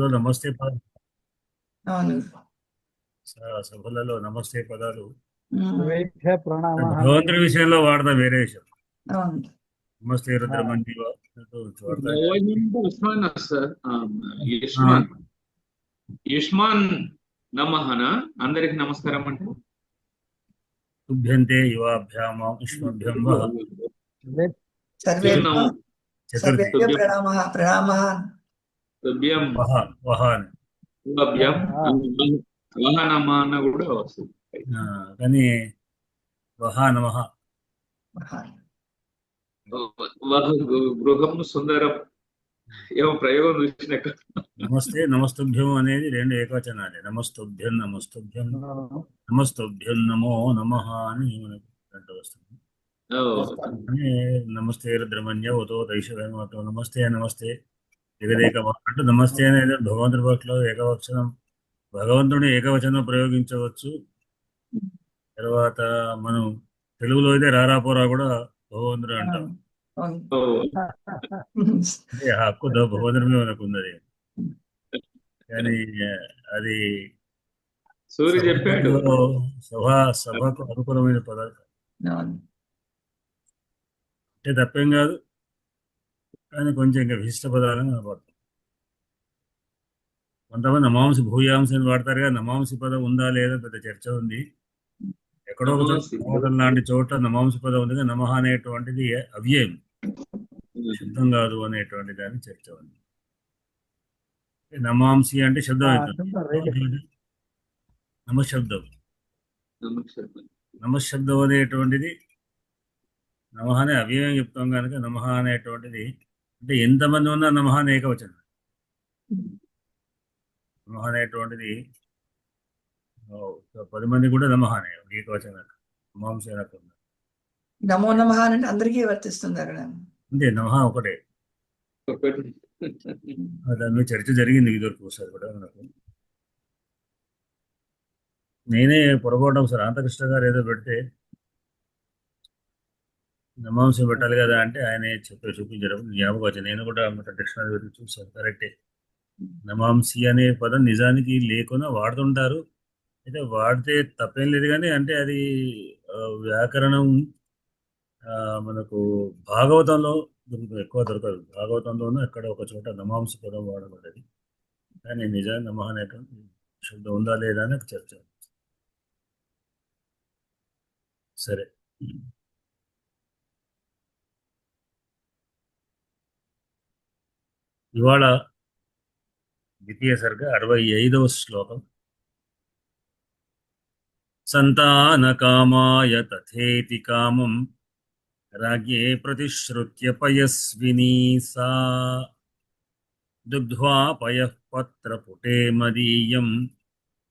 సభలలో నమస్తే అవును. సభలలో నమస్తే పదాలు ప్రణామ భగవంతుడి విషయంలో వాడదాం, వేరే విషయం. అవును. నమస్తే రుద్రమంది ఉస్మాన్ సార్, యుష్మాన్ నమఃనా అందరికి నమస్కారం అంటే తుభ్యంతే యువాభ్యామ విశ్వభ్యం వః సర్వేభ్యో చతుర్థి ప్రణామః ప్రణామః తుభ్యం వహ వహ అని. యువాభ్యాం వహ నమః అన్న కూడా వస్తుంది. కానీ వహ నమః వహ గృహం సుందరం ఏమో ప్రయోగం చూసిన. నమస్తే నమస్తుభ్యం అనేది రెండు ఏకవచనాలే. నమస్తుభ్యం నమస్తుభ్యం నమస్తుభ్యం నమో నమః అని మనకు దాంట్లో వస్తుంది. అని నమస్తే రుద్రమన్య ఉతో దైశవేమతో నమస్తే నమస్తే జగదేక అంటే నమస్తే అనేది భగవంతుడి పట్ల ఏకవచనం, భగవంతుడిని ఏకవచనం ప్రయోగించవచ్చు. తర్వాత మనం తెలుగులో అయితే రారాపోరా కూడా భగవంతుడు అంటాం. అంటే ఆ హక్కు భగవంతుడి మీద మనకు ఉన్నది. కానీ అది సూర్య చెప్పాడు సభకు అనుకూలమైన పదార్థం అంటే తప్పేం కాదు, కానీ కొంచెం ఇంకా విశిష్ట పదాలను కనపడతాం. కొంతమంది నమాంసి భూయాంశ అని వాడతారు కదా, నమాంసి పదం ఉందా లేదా పెద్ద చర్చ ఉంది. ఎక్కడో ఒక చోట లాంటి చోట నమాంసి పదం ఉంది, నమః అనేటువంటిది అవ్యయం, శబ్దం కాదు అనేటువంటి దాని చర్చ ఉంది. నమాంసి అంటే శబ్దం అవుతుంది, నమశబ్దం. నమశబ్దం అనేటువంటిది నమః అనే అవ్యయం చెప్తాం కనుక నమః అనేటువంటిది అంటే ఎంతమంది ఉన్నా నమః అనే ఏకవచనం. నమః అనేటువంటిది 10 మంది కూడా నమః అనే ఏకవచనం, నమాంసి అనకుండా. నమో నమః అంటే అందరికీ వర్తిస్తుంది అక్కడ. అంటే నమః ఒకటే. దాని మీద చర్చ జరిగింది ఇదివరకు ఒకసారి కూడా మనకు. నేనే పొరపాటు ఒకసారి రామకృష్ణ గారు ఏదో పెడితే నమాంసి పెట్టాలి కదా అంటే ఆయన చూపించడం జ్ఞాపకం వచ్చింది. నేను కూడా డిక్షనరీ చూసాను, కరెక్టే. నమాంసి అనే పదం నిజానికి లేకుండా వాడుతుంటారు, అయితే వాడితే తప్పేం లేదు. కానీ అంటే అది వ్యాకరణం మనకు భాగవతంలో ఎక్కువ దొరకదు. భాగవతంలోనూ ఎక్కడ ఒక చోట నమాంసి పదం వాడబడ్డది, కానీ నిజాన్ని నమః అనే శబ్దం ఉందా లేదా అని ఒక చర్చ. సరే, ఇవాళ ద్వితీయ సర్గ 65వ శ్లోకం. సంతానకామాయ తథేతి కామం రాజ్ఞే ప్రతిశ్రుత్య పయస్వినీ సా దుగ్ధ్వా పయః పత్రపుటే మదీయం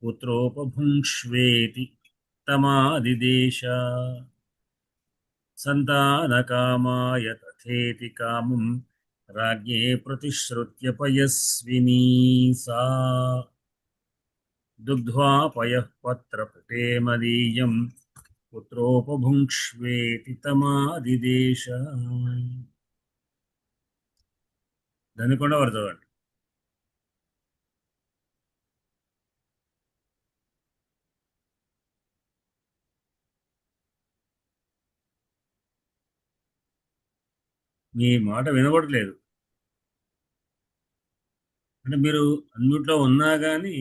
పుత్రోపభుంక్ష్వేతి తమాదిదేశ. సంతానకామాయ తథేతి కామం రాజ్ఞే ప్రతిశ్రుత్య పయస్వినీ సా దుగ్ధ్వా పయః పత్రపుటే మదీయం పుత్రోపభుంక్ష్వేతి తమాదిదేశ. దాన్ని కూడా వర్తవండి. మీ మాట వినబడలేదు, అంటే మీరు అన్నిట్లో ఉన్నా కానీ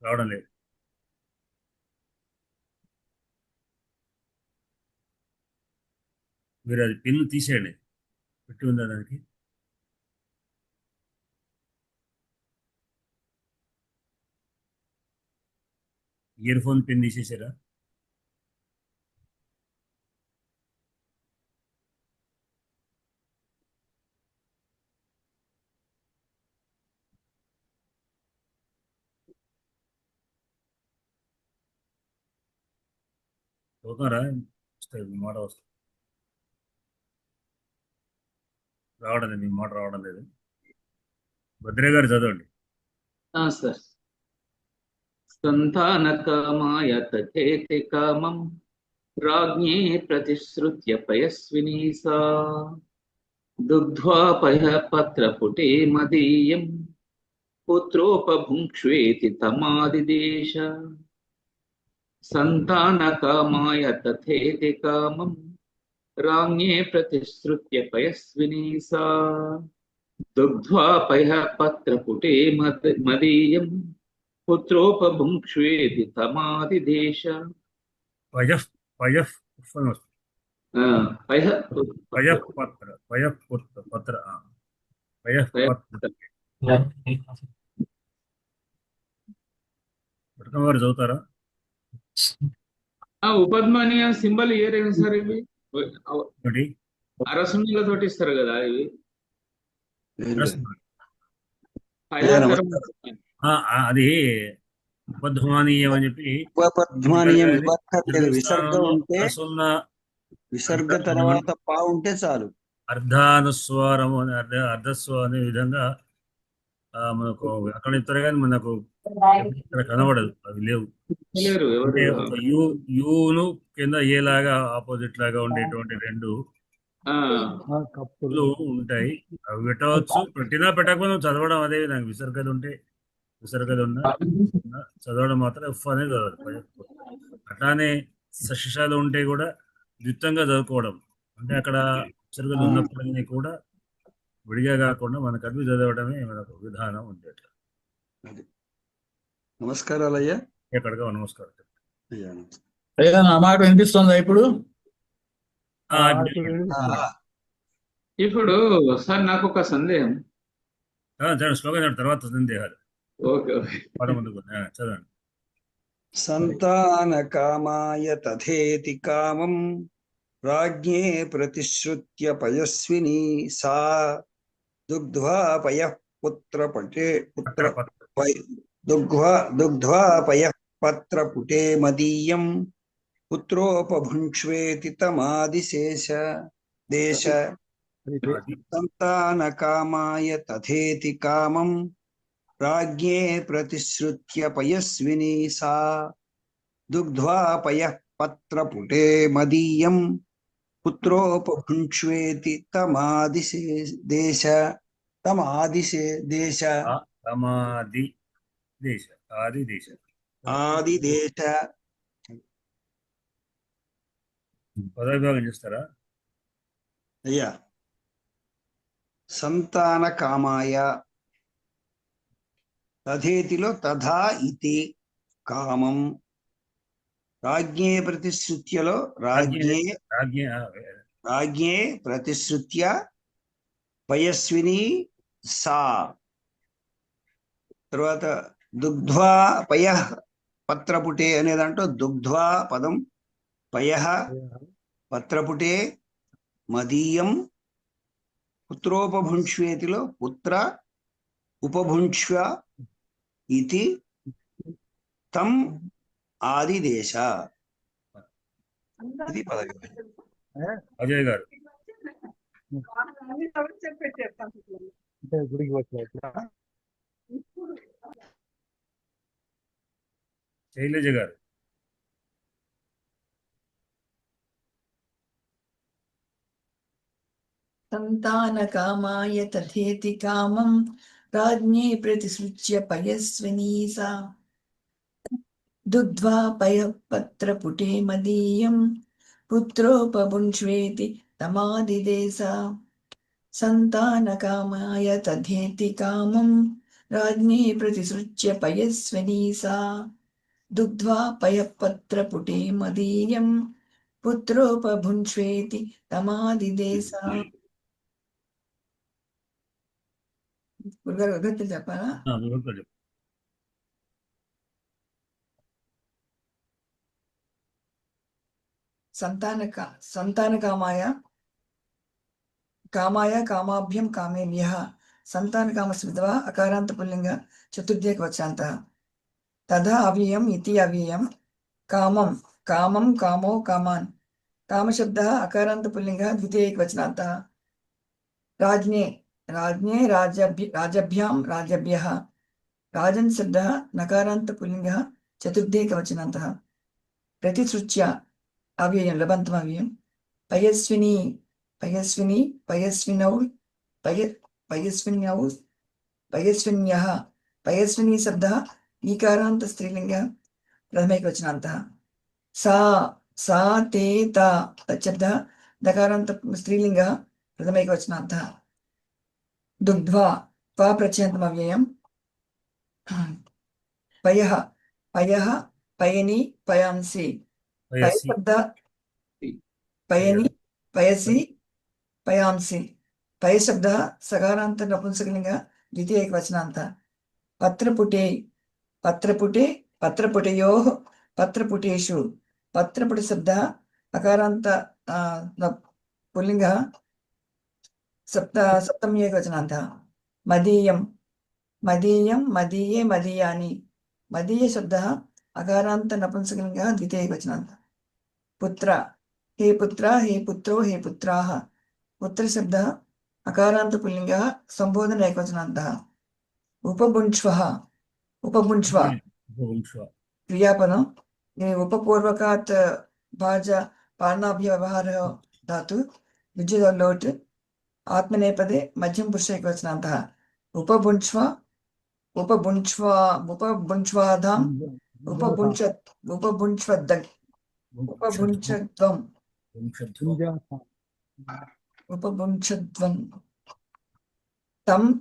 రావడం లేదు. మీరు అది పిన్ తీసేయండి, పెట్టి ఉందా దానికి. ఇయర్ ఫోన్ పిన్ తీసేసారా? చదువుతారా? వస్తుంది మాట, వస్తుంది. రావడం లేదు, మీ మాట రావడం లేదు. భద్రే గారు చదవండి. సార్, సంతానకామాయ తథేతి కామం राज्ञे प्रतिश्रुत्य पयस्विनी सा दुग्ध्वा पयः पत्रपुटे मदीयम् पुत्रोपभुङ्क्ष्वेति तमादिदेश सन्तानकामाय तथेति कामम् राज्ञे प्रतिश्रुत्य पयस्विनी सा दुग्ध्वा पयः पत्रपुटे मदीयम् पुत्रोपभुङ्क्ष्वेति तमादिदेश పయః పయః पयः పయః పత్ర పయః పత్ర పయః పత్ర పట్టణం వారు చదువుతారా? ఉపద్మాని సింబల్ ఏ రేంజ్ సార్ ఇవి ఒకటి అరసున్నలతోటి ఇస్తారు కదా ఇవి అది ఉపధ్మానీయం అని చెప్పి ఉపపద్మానీయం విసర్గం ఉంటే సున్న విసర్గ తర్వాత పా ఉంటే చాలు. అర్ధానుస్వారము అని అర్ధస్వ అనే విధంగా మనకు అక్కడ ఇస్తారు కానీ మనకు ఇక్కడ కనబడదు, అవి లేవు. అంటే ఒక యూను కింద ఏలాగా ఆపోజిట్ లాగా ఉండేటువంటి రెండు కప్పులు ఉంటాయి. అవి పెట్టవచ్చు, పెట్టినా పెట్టకపోయినా చదవడం అదే విధంగా విసర్గలు ఉంటే విసర్గలు ఉన్నా చదవడం మాత్రం ఎఫ్ అనేది చదవాలి. అట్లానే శిషాలు ఉంటే కూడా ద్విత్వంగా చదువుకోవడం, అంటే అక్కడ విసర్గలు ఉన్నప్పటికీ కూడా విడిగా కాకుండా మనకు అవి చదవడమే మనకు విధానం ఉండేట. నమస్కారాలు అయ్యా. ఎక్కడిగా నమస్కారం. అయ్యా నా మాట వినిపిస్తుందా ఇప్పుడు? ఇప్పుడు సార్ నాకు ఒక సందేహం. శ్లోకం తర్వాత సందేహాలు ఓకే పాట ముందుకు చదవండి. సంతాన కామాయ తథేతి కామం రాజ్ఞే ప్రతిశ్రుత్య పయస్విని సా దుగ్ధ్వా పయః దుగ్ధ్వా పయః పత్రపుటే మదీయం పుత్రోపభుంక్ష్వేతి తమాదిశేష దేశ సంతాన కామాయ తథేతి కామం రాజ్ఞే ప్రతిశ్రుత్య పయస్విని సా దుగ్ధ్వా పయః పత్రపుటే మదీయం పుత్రోపభుంక్ష్వేతి తమాదిశేష ఆదిదేశ పదవిభాగం చేస్తారా అయ్యా? సంతాన కామాయ తథేతిలో తథా ఇతి కామం, రాజ్ఞే ప్రతిశ్రుత్యలో రాజ్ఞే ప్రతిశ్రుత్య పయస్విని సా, తర్వాత దుగ్ధ్వా పయః పత్రపుటే అనే దాంట్లో దుగ్ధ్వా పదం, పయః పత్రపుటే మదీయం పుత్రోపభుంక్ష్వేతిలో పుత్ర ఉపభుంక్ష్వ ఇతి తం ఆదిదేశ. ఇది పదవి. అజయ్ గారు గుడికి వచ్చా? శైలజ గారు సంతాన కామాయ తథేతి కామం రాజ్ఞే ప్రతిసృజ్య పయస్వినీ సా దుగ్ధ్వా పయః పత్రపుటే మదీయం పుత్రోపభుంక్ష్వేతి తమాదిదేశ సంతాన కామాయ తథేతి కామం రాజ్ఞే ప్రతిసృజ్య పయస్వినీ సా దుగ్ధ్వా పయః పత్రపుటే మదీయం పుత్రోపభుంక్ష్వేతి తమాదిదేశ. గురుగారు విభక్తులు చెప్పాలా? సంతాన కామాయ కామాభ్యం కామేభ్యః సంతాన కామస్య విధవా అకారాంత పుల్లింగ చతుర్థేకవచనాంతః తథా అవ్యయం ఇతి అవ్యయం కామం కామం కామో కామాన్ కామశబ్దः అకారాంత పుల్లింగः ద్వితీయేకవచనాంతः राज्ञे राज्ञे राजभ्यां राजभ्यः राजन् शब्दः नकारान्त पुल्लिङ्गः चतुर्थेकवचनान्तः प्रतिसृज्य అవ్యయం లబంతం అవ్యయం పయస్విని పయస్విని పయస్వినౌ పయస్విన్యౌ పయస్విన్యః పయస్విని శబ్ద ఈకారాంత స్త్రీలింగ ప్రథమైకవచనాంతః सा सा ते ता तच्छब्द दकारांत स्त्रीलिंग प्रथमैकवचनान्तः दुग्ध्वा त्वा प्रत्ययन्तम् अव्ययम् पयः पयः पयनि पयांसि पय పయసి शब्द पयनि पयसि पयांसि पय शब्द सकारांत नपुंसकलिंग द्वितीय एकवचनान्तः पत्रपुटे पत्रपुटे पत्रपुटयोः पत्रपुटेषु पत्रपुट शब्द अकारांत पुल्लिंग सप्तमी एकवचनान्तः मदीयं मदीयं मदीये मदीयानि मदीय शब्द अकारांत नपुंसकलिंग द्वितीय एकवचनान्तः पुत्र हे पुत्रो हे पुत्राः पुत्र शब्द अकारांत पुल्लिंग संबोधन एकवचनान्तः उपभुञ्ज्वः उपभुञ्ज्व ఉపభుంక్ష్వ क्रियापदम ये उपपूर्वकात् भाज पारणाभ्य व्यवहार धातु विद्युत लोट आत्मनेपदे मध्यम पुरुष एकवचनान्तः उपभुञ्ज्व उपभुञ्ज्व उपभुञ्ज्वाधाम उपभुञ्ज्वद् उपभुञ्ज्वद्वम् उपभुञ्ज्वद्वम् तं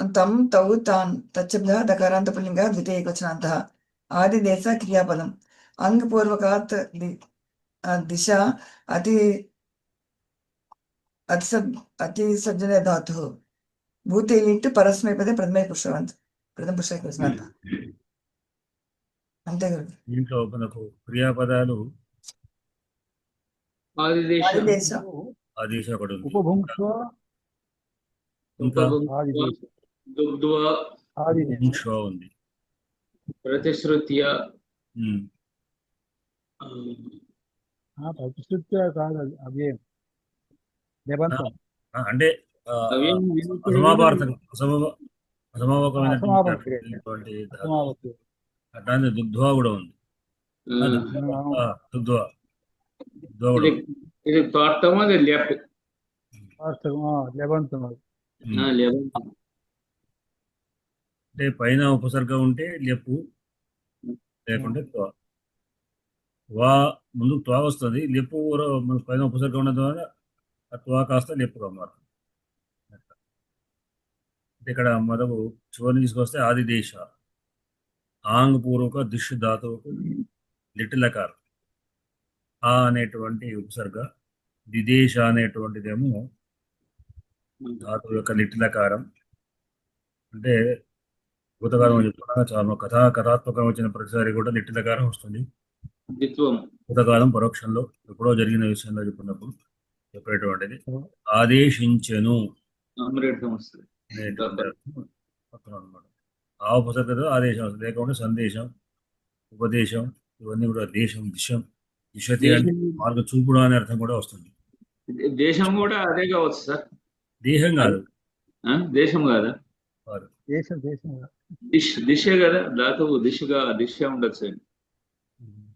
तं तौ तान् तच्छब्दः दकारान्त पुल्लिङ्गः द्वितीय एकवचनान्तः आदिदेश क्रियापदम् अंगपूर्वकात् दिशा अति अतिसर्जने धातुः भूते लिट् परस्मैपदे प्रथम पुरुष एकवचनान्तः అంతే కదా దీంట్లో మనకు క్రియాపదాలు ఆదిదేశ ఆదిదేశ ఆదేశ ఒకటి ఉంది ఉపభుంక్ష్వ ఇంకా ఆదిదేశ దుగ్ధ్వా ఆదిదేశ భుంక్ష్వ ఉంది ప్రతిశ్రుత్య ఉమ్. ప్రతిశ్రుత్య కాదు అది అవ్యయం నిబంధన అంటే అవ్యయం అసమావకమైనటువంటి అసమావక్తి అట్లానే దుగ్ధ్వా కూడా ఉంది దుగ్ధ్వా దుగ్ధ్వా కూడా ఉంది. ఇది తోటము అది లెఫ్ట్ నిబంధన అంటే పైన ఉపసర్గ ఉంటే లెప్పు లేకుంటే త్వా వా ముందు త్వా వస్తుంది లెప్పు మనకు పైన ఉపసర్గ ఉన్న ద్వారా ఆ త్వా కాస్త లెప్పుగా మారుతుంది అంటే ఇక్కడ మనకు చివరిని తీసుకొస్తే ఆదిదేశ ఆంగ్ పూర్వక దిష్ ధాతువుకు లిటిలకారం ఆ అనేటువంటి ఉపసర్గ దిదేశ అనేటువంటిదేమో ధాతువు యొక్క లిటిలకారం అంటే భూతకాలం చెప్పుకున్నాక చాలా కథాత్మకం వచ్చిన ప్రతిసారి కూడా లిటిలకారం వస్తుంది ద్విత్వం భూతకాలం పరోక్షంలో ఎప్పుడో జరిగిన విషయంలో చెప్పినప్పుడు చెప్పేటువంటిది ఆదేశించెను అమృతం వస్తుంది అనమాట ఆ ఉపసర్గతో ఆదేశం వస్తుంది లేకుంటే సందేశం ఉపదేశం ఇవన్నీ కూడా దేశం దిశతి అంటే మార్గ చూపుడు అనే అర్థం కూడా వస్తుంది దేశం కూడా అదే కావచ్చు సార్ దేహం కాదు దేశం కాదా కాదు దేశం దిశే కదా ధాతువు దిశగా దిశ ఉండొచ్చు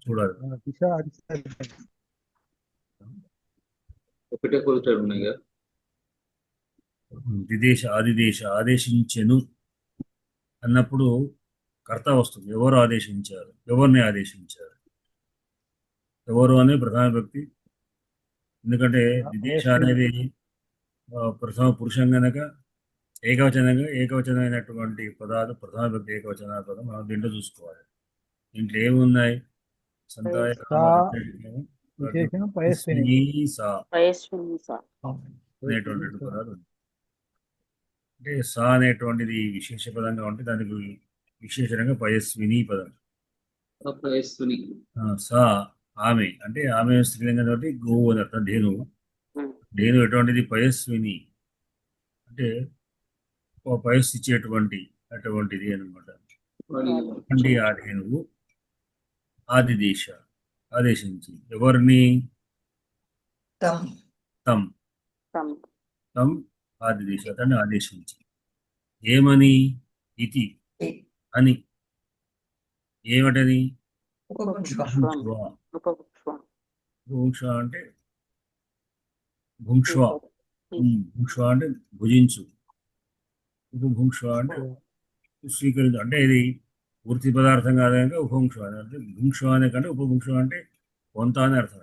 చూడాలి దిశ ఒకటే కొలుతాడు ఉన్నాయి కదా విదేశ ఆదిదేశ ఆదేశించెను అన్నప్పుడు కర్త వస్తుంది ఎవరు ఆదేశించారు ఎవరిని ఆదేశించారు ఎవరు అనే ప్రధాన వ్యక్తి ఎందుకంటే విదేశ అనేది ప్రథమ పురుషం కనుక ఏకవచనమైనటువంటి పదాలు ప్రధాన వ్యక్తి ఏకవచన పదం మనం దీంట్లో చూసుకోవాలి దీంట్లో ఏమున్నాయి సంతాయ విశేషణం పయస్విని అనేటువంటి పదాలు అంటే సా అనేటువంటిది విశేష పదంగా ఉంటే దానికి విశేషంగా పయస్విని పదం సా ఆమె అంటే ఆమె స్త్రీలింగం కాబట్టి గోవు అని అర్థం ధేను ఎటువంటిది పయస్విని అంటే పయస్సు ఇచ్చేటువంటి అటువంటిది అనమాట అంటే ఆ ధేనువు ఆదిదేశ ఆదేశించి ఎవరిని తం ఆదిదేశ అతన్ని ఆదేశించి ఏమని ఇతి అని ఏమిటని ఉపభుంక్ష అంటే భుంక్ష్వ. భుంక్ష్వ అంటే భుజించు. ఉపభుంక్ష అంటే స్వీకరించు. అంటే ఇది పూర్తి పదార్థం కాదు కనుక ఉపభుంక్ష అంటే భుంక్ష అనే కంటే ఉపభుంక్ష అంటే కొంత అని అర్థం.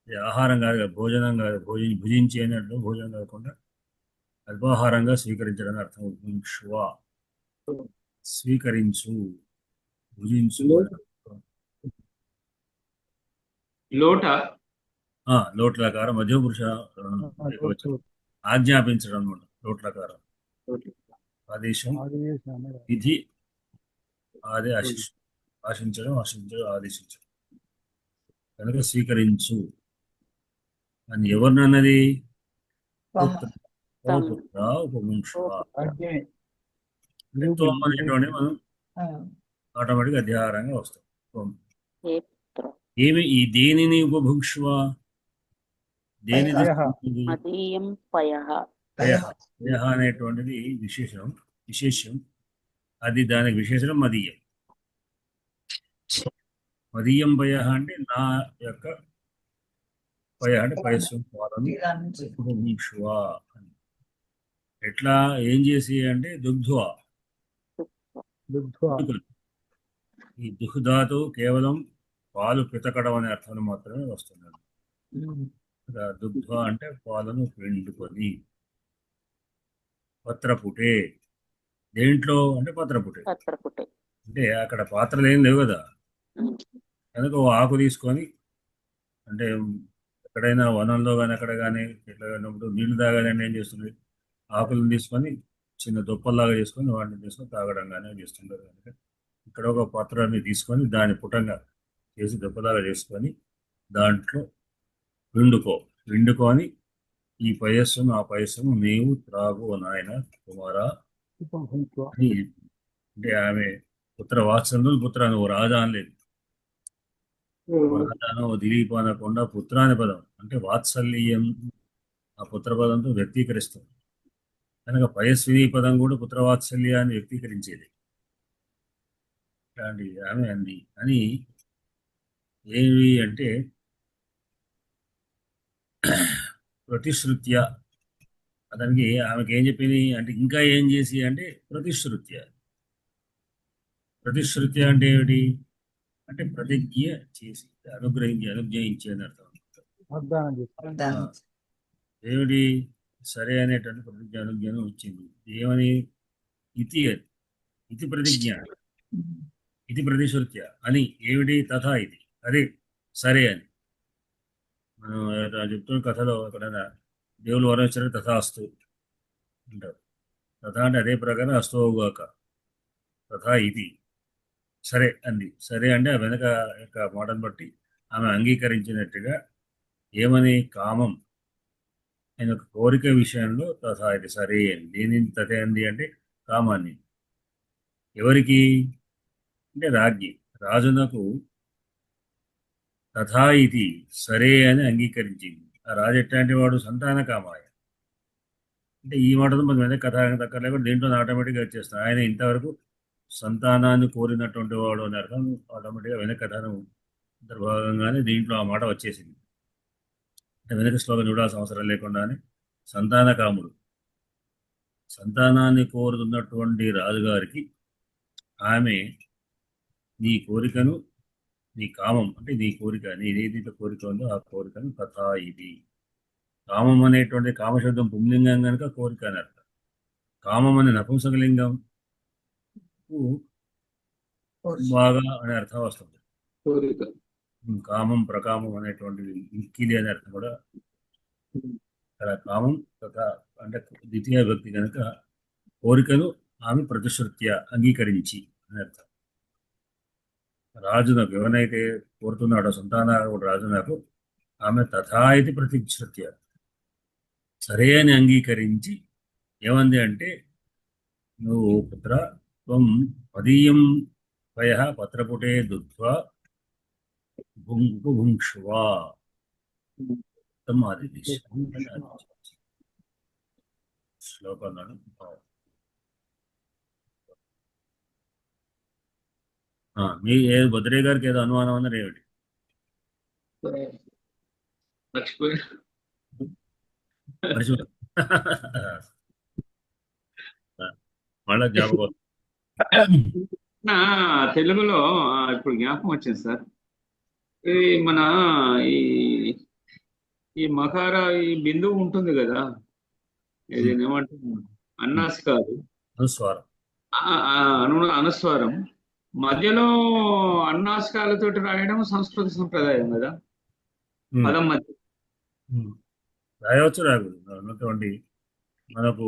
ఇది ఆహారం కాదు కదా, భోజనం కాదు, భుజించి అన్నట్లు భోజనం కాకుండా అల్పాహారంగా స్వీకరించడం అని అర్థం. ఉపభుంక్ష్వ స్వీకరించు, భుజించు. లోట లోట్లకారం మధ్యపురుష ఆజ్ఞాపించడం అనమాట. లోట్లకారం ఆదేశం, విధి, ఆశించడం, ఆదేశించడం. కనుక స్వీకరించు అని ఎవరినన్నది? ఉపభుంక్ష్వ అనేటువంటి మనం ఆటోమేటిక్ అధ్యాహారంగా వస్తాం. ఏమి ఈ దేనిని ఉపభుంక్ష్వ? దేని పయః అనేటువంటిది విశేషం. అది దానికి విశేషణం మదీయం. మదీయం పయః అంటే నా యొక్క పయః అంటే పయస్సు పాలను ఉపభుంక్ష్వ అని. ఎట్లా ఏం చేసి అంటే దుగ్ధ్వా. ఈ దుగ్ధాతో కేవలం పాలు పితకడం అనే అర్థం మాత్రమే వస్తున్నది. దుగ్ధ అంటే పాలను పిండుకొని. పత్రపుటే దేంట్లో అంటే పత్రపుటే అంటే అక్కడ పాత్రలు ఏం లేవు కదా, కనుక ఓ ఆకు తీసుకొని, అంటే ఎక్కడైనా వనంలో కానీ అక్కడ కానీ ఎట్లా ఉన్నప్పుడు నీళ్లు తాగాలని ఏం చేస్తుంది, ఆకులను తీసుకొని చిన్న దుప్పల్లాగా చేసుకొని వాటిని తీసుకొని తాగడం కానీ చేస్తుంటారు. కనుక ఇక్కడ ఒక పాత్రని తీసుకొని దాన్ని పుటంగా చేసి దుప్పలాగా చేసుకొని దాంట్లో పిండుకొని ఈ పయస్సును ఆ పయస్సును నీవు త్రాగు నాయన కుమారా అని. అంటే ఆమె పుత్ర వాత్సల్యులు, పుత్ర నువ్వు రాజా అనలేదు. రాజాను దిలీప్ అనకుండా పుత్ర అనే పదం అంటే వాత్సల్యం ఆ పుత్ర పదంతో వ్యక్తీకరిస్తుంది. కనుక పయస్విని పదం కూడా పుత్రవాత్సల్యాన్ని వ్యక్తీకరించేది. ఇట్లాంటి ఆమె అంది అని ఏమి అంటే ప్రతిశ్రుత్య. అతనికి ఆమెకి ఏం చెప్పింది అంటే ఇంకా ఏం చేసి అంటే ప్రతిశ్రుత్య అంటే ఏమిటి అంటే ప్రతిజ్ఞ చేసి అనుగ్రహించి అని అర్థం. ఏమిటి సరే అనేటువంటి ప్రతిజ్ఞ అనుజ్ఞను వచ్చింది. ఏమని? ఇది ప్రతిజ్ఞ, ఇది ప్రతిశ్రుత్య అని. ఏమిటి? తథా ఇది, అదే సరే అని. మనం చెప్తున్న కథలో ఎక్కడైనా దేవులు వరం ఇచ్చారు, తథాస్తు అంటారు. తథా అంటే అదే ప్రకారం అస్తోగాక. తథా ఇది సరే అంది. సరే అంటే ఆ వెనక యొక్క మాటను బట్టి ఆమె అంగీకరించినట్టుగా ఏమని? కామం ఆయన ఒక కోరిక విషయంలో తథా ఇది సరే అని. దేనిని తథే అంది అంటే కామాన్ని. ఎవరికి అంటే రాజ్ఞి, రాజునకు తథా ఇది సరే అని అంగీకరించింది. ఆ రాజు ఎట్లాంటి వాడు? సంతాన కామాయ. అంటే ఈ మాటతో మనం ఏదైనా కథ దక్కర్లేకుండా దేంట్లో ఆటోమేటిక్గా వచ్చేస్తాం. ఆయన ఇంతవరకు సంతానాన్ని కోరినటువంటి వాడు అని అర్థం. ఆటోమేటిక్గా వెనక కథను అంతర్భాగంగానే దీంట్లో ఆ మాట వచ్చేసింది. వెనక శ్లోకం చూడాల్సిన అవసరం లేకుండానే సంతాన కాముడు, సంతానాన్ని కోరుతున్నటువంటి రాజుగారికి ఆమె నీ కోరికను, నీ కామం అంటే నీ కోరిక, నీదేదైతే కోరిక ఉందో ఆ కోరికను తథా ఇది. కామం అనేటువంటి కామశబ్దం పుంలింగం కనుక కోరిక అని అర్థం. కామం అనే నపుంసకలింగం బాగా అనే అర్థం వస్తుంది. కామం ప్రకామం అనేటువంటిది ఇంకిలి అనే అర్థం కూడా. ఇక్కడ కామం తథా అంటే ద్వితీయ భక్తి కనుక కోరికను ఆమె ప్రతిశ్రుత్య అంగీకరించి అని అర్థం. రాజునకు ఎవరైతే కోరుతున్నాడో సంతాన రాజునకు ఆమె తథా ఇది ప్రతిశ్రుత్య సరే అని అంగీకరించి ఏమంది అంటే నువ్వు పుత్ర త్వం మదీయం పయః పత్రపుటే దుగ్ధ్వా ఉపభుంక్ష్వా శ్లోకంలో మీ బద్రే గారికి ఏదో అనుమానం అన్నారు ఏమిటి? మర్చిపోయి మర్చిపో మళ్ళా జ్ఞాపకం. నా తెలుగులో ఇప్పుడు జ్ఞాపకం వచ్చింది సార్. ఇది మన ఈ ఈ మకార ఈ బిందువు ఉంటుంది కదా, ఇది ఏమంటారు అన్నాసికాలు, అనుస్వారం. అనుస్వారం మధ్యలో అన్నాసికాలతోటి రాయడం సంస్కృత సంప్రదాయం కదా, పదం మధ్య. రాయవచ్చు రాకూడదు ఉన్నటువంటి మనకు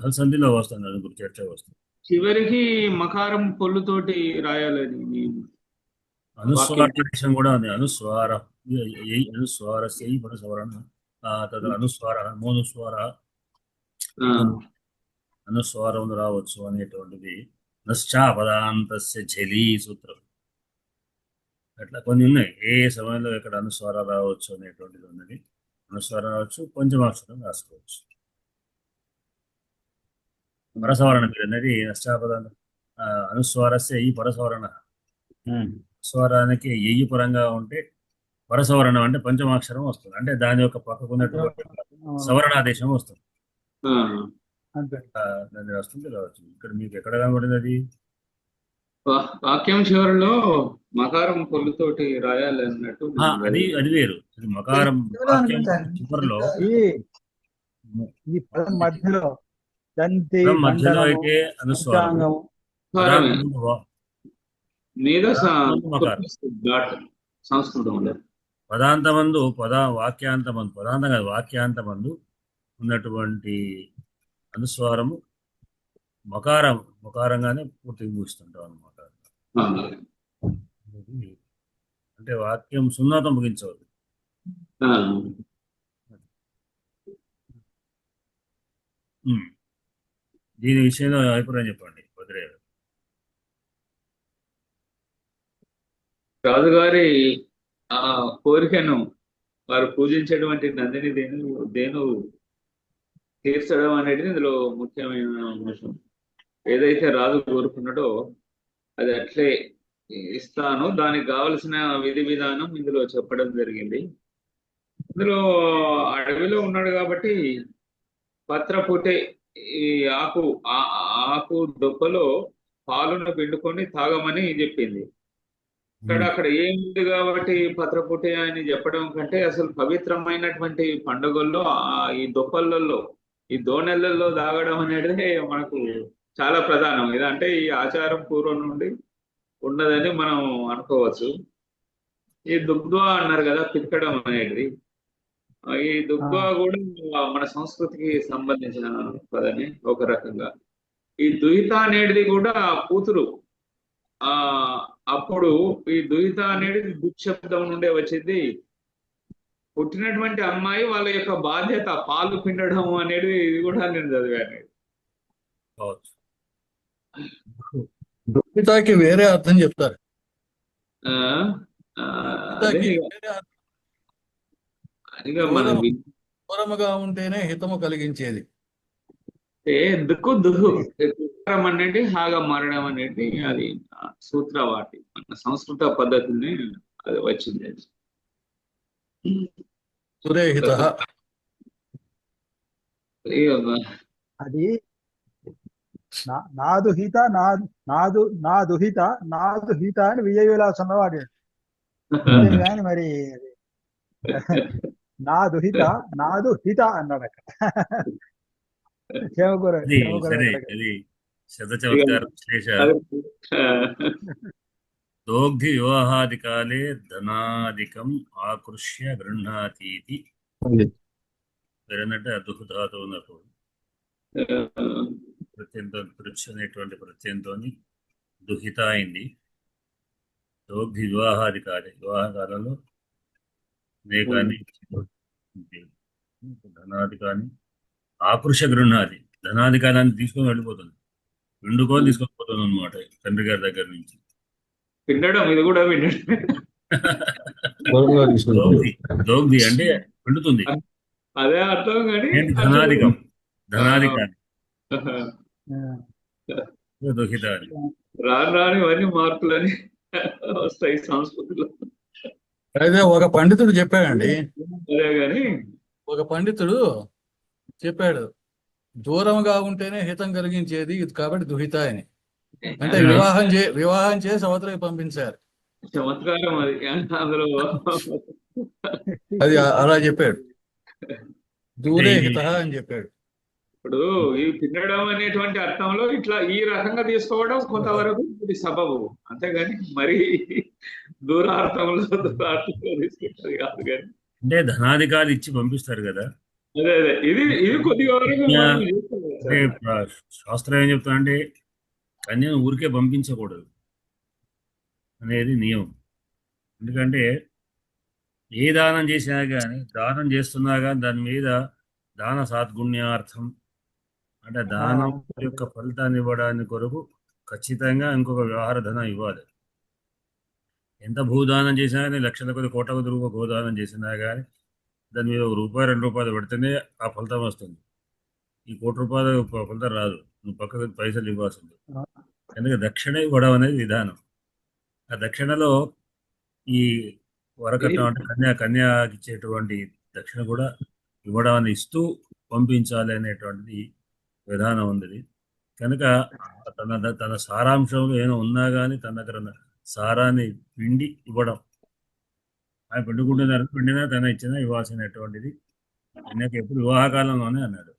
హల్సంధిలో వస్తుంది, అది గురించి చర్చ వస్తుంది. చివరికి మకారం పొల్లుతోటి రాయాలని అనుస్వారం కూడా ఉంది. అనుస్వార అనుస్వారస్య పరసవరణ తద అనుస్వార మోనుస్వార అనుస్వారం రావచ్చు అనేటువంటిది నశ్చాపదాంతస్య ఝలీ సూత్రం. అట్లా కొన్ని ఉన్నాయి. ఏ సమయంలో ఎక్కడ అనుస్వారం రావచ్చు అనేటువంటిది ఉన్నది. అనుస్వారం రావచ్చు, పంచమాక్షరం రాసుకోవచ్చు. పరసవరణ పేరు అనేది నశ్చాపదాంత అనుస్వారస్య ఈ పరసవరణ. స్వరానికి ఎయ్యి పరంగా ఉంటే పరసవరణం అంటే పంచమాక్షరం వస్తుంది, అంటే దాని యొక్క పక్కకున్నటువంటి సవర్ణాదేశం వస్తుంది. దాన్ని వస్తుంది కావచ్చు. ఇక్కడ మీకు ఎక్కడ కనబడింది అది? వాక్యం చివరిలో మకారం పొల్లుతోటి రాయాలి అన్నట్టు. అది వేరు. అది మకారం వాక్యం చివరిలో ఈ పదం మధ్యలో మధ్యలో అయితే అనుస్వారం సంస్కృతంలో పదాంతమందు వాక్యాంతమందు ఉన్నటువంటి అనుస్వారము మకారంగానే పూర్తిగా ముగిస్తుంటాం అన్నమాట. అంటే వాక్యం సున్నాతో ముగించవద్దు. దీని విషయంలో అభిప్రాయం చెప్పండి వదిలే. రాజుగారి ఆ కోరికను వారు పూజించేటువంటి నందిని దేను తీర్చడం అనేది ఇందులో ముఖ్యమైన అంశం. ఏదైతే రాజు కోరుకున్నాడో అది అట్లే ఇస్తాను, దానికి కావలసిన విధి విధానం ఇందులో చెప్పడం జరిగింది. ఇందులో అడవిలో ఉన్నాడు కాబట్టి పత్రపుటే ఈ ఆకు దొప్పలో పాలును పిండుకొని తాగమని చెప్పింది. అక్కడ ఏముంది కాబట్టి పత్రపుటే అని చెప్పడం కంటే అసలు పవిత్రమైనటువంటి పండుగల్లో ఈ దొప్పలలో ఈ దోణెలలో తాగడం అనేది మనకు చాలా ప్రధానం. ఇదంటే ఈ ఆచారం పూర్వం నుండి ఉన్నదని మనం అనుకోవచ్చు. ఈ దుగ్ధ్వా అన్నారు కదా, పితకడం అనేది, ఈ దుగ్ధ్వా కూడా మన సంస్కృతికి సంబంధించిన పదమే ఒక రకంగా. ఈ దుహిత అనేది కూడా కూతురు. అప్పుడు ఈ దుహిత అనేది దుశ్శబ్దం నుండే వచ్చింది. పుట్టినటువంటి అమ్మాయి వాళ్ళ యొక్క బాధ్యత పాలు పిండడం అనేది, ఇది కూడా నేను చదివాను. దుఃఖితాకి వేరే అర్థం చెప్తారు. దూరముగా ఉంటేనే హితము కలిగించేది. దుఃఖం అనేది హాగా మారడం అనేది అది సూత్రవాటి మన సంస్కృత పద్ధతిని అది వచ్చింది. అది నాదు హిత నాదు హిత అని విజయ విలాసంలో వాడాడు. కానీ మరి నాదు హిత అన్నాడు అక్కడ. దోగ్ధి వివాహాది కాలే ధనాదికం ఆకృష్య గృహ్ణాతీతి పేరన్నట్టు అద్భుతాతో ఉన్నప్పుడు ప్రత్యంతో దృశ్య అనేటువంటి ప్రత్యంతో దుహిత అయింది. దోగ్ధి వివాహాది కాలే, వివాహ కాలంలో అనేకాన్ని ధనాధికాన్ని ఆకృష గృహ్ణాది, ధనాధికారాన్ని తీసుకొని వెళ్ళిపోతుంది, పిండుకొని తీసుకొని పోతుంది అనమాట తండ్రి గారి దగ్గర నుంచి. పిండడం ఇది కూడా దోగ్ధి అంటే పిండుతుంది, అదే అర్థం. కానీ ధనాధికారి దుహిత రాని మార్పులని వస్తాయి సంస్కృతిలో. అయితే ఒక పండితుడు చెప్పాడండి, అదే గాని ఒక పండితుడు చెప్పాడు, దూరంగా ఉంటేనే హితం కలిగించేది ఇది కాబట్టి దుహిత అని. అంటే వివాహం చేసి అవతలకి పంపించారు. చమత్కారం అది అందులో. అది అలా చెప్పాడు, దూరే హిత అని చెప్పాడు. ఇప్పుడు ఈ తినడం అనేటువంటి అర్థంలో ఇట్లా ఈ రకంగా తీసుకోవడం కొంతవరకు ఇది సబబు, అంతేగాని మరి దూరార్థంలో తీసుకుంటది కాదు. కానీ అంటే ధనాధికారి ఇచ్చి పంపిస్తారు కదా. అదే ఇది కొద్దిగా వరకు మనం అంటే శాస్త్రం ఏం చెప్తా అంటే కన్యను ఊరికే పంపించకూడదు అనేది నియమం. ఎందుకంటే ఏ దానం చేసినా కానీ, దానం చేస్తున్నా కానీ దాని మీద దాన సాద్గుణ్యార్థం అంటే దానం యొక్క ఫలితాన్ని ఇవ్వడానికి కొరకు ఖచ్చితంగా ఇంకొక వ్యవహార ధనం ఇవ్వాలి. ఎంత భూదానం చేసినా కానీ, లక్షల కొద్ది కోట్ల కొద్ది రూపాయలు గోదానం చేసినా కానీ దాని మీద ₹1 ₹2 పెడితేనే ఆ ఫలితం వస్తుంది. ఈ ₹1 ఫలితం రాదు, నువ్వు పక్కకు పైసలు ఇవ్వాల్సింది. ఎందుకంటే దక్షిణ ఇవ్వడం అనేది విధానం. ఆ దక్షిణలో ఈ వరకట్నం అంటే కన్యాకి ఇచ్చేటువంటి దక్షిణ కూడా ఇవ్వడం అని ఇస్తూ పంపించాలి అనేటువంటిది విధానం ఉంది. కనుక తన సారాంశంలో ఏమైనా ఉన్నా కానీ తన దగ్గర సారాన్ని పిండి ఇవ్వడం, ఆయన పిండుకుంటున్నారు, పిండినా తన ఇచ్చినా ఇవ్వాల్సినటువంటిది కన్యకి ఎప్పుడు వివాహకాలంలోనే అన్నాడు.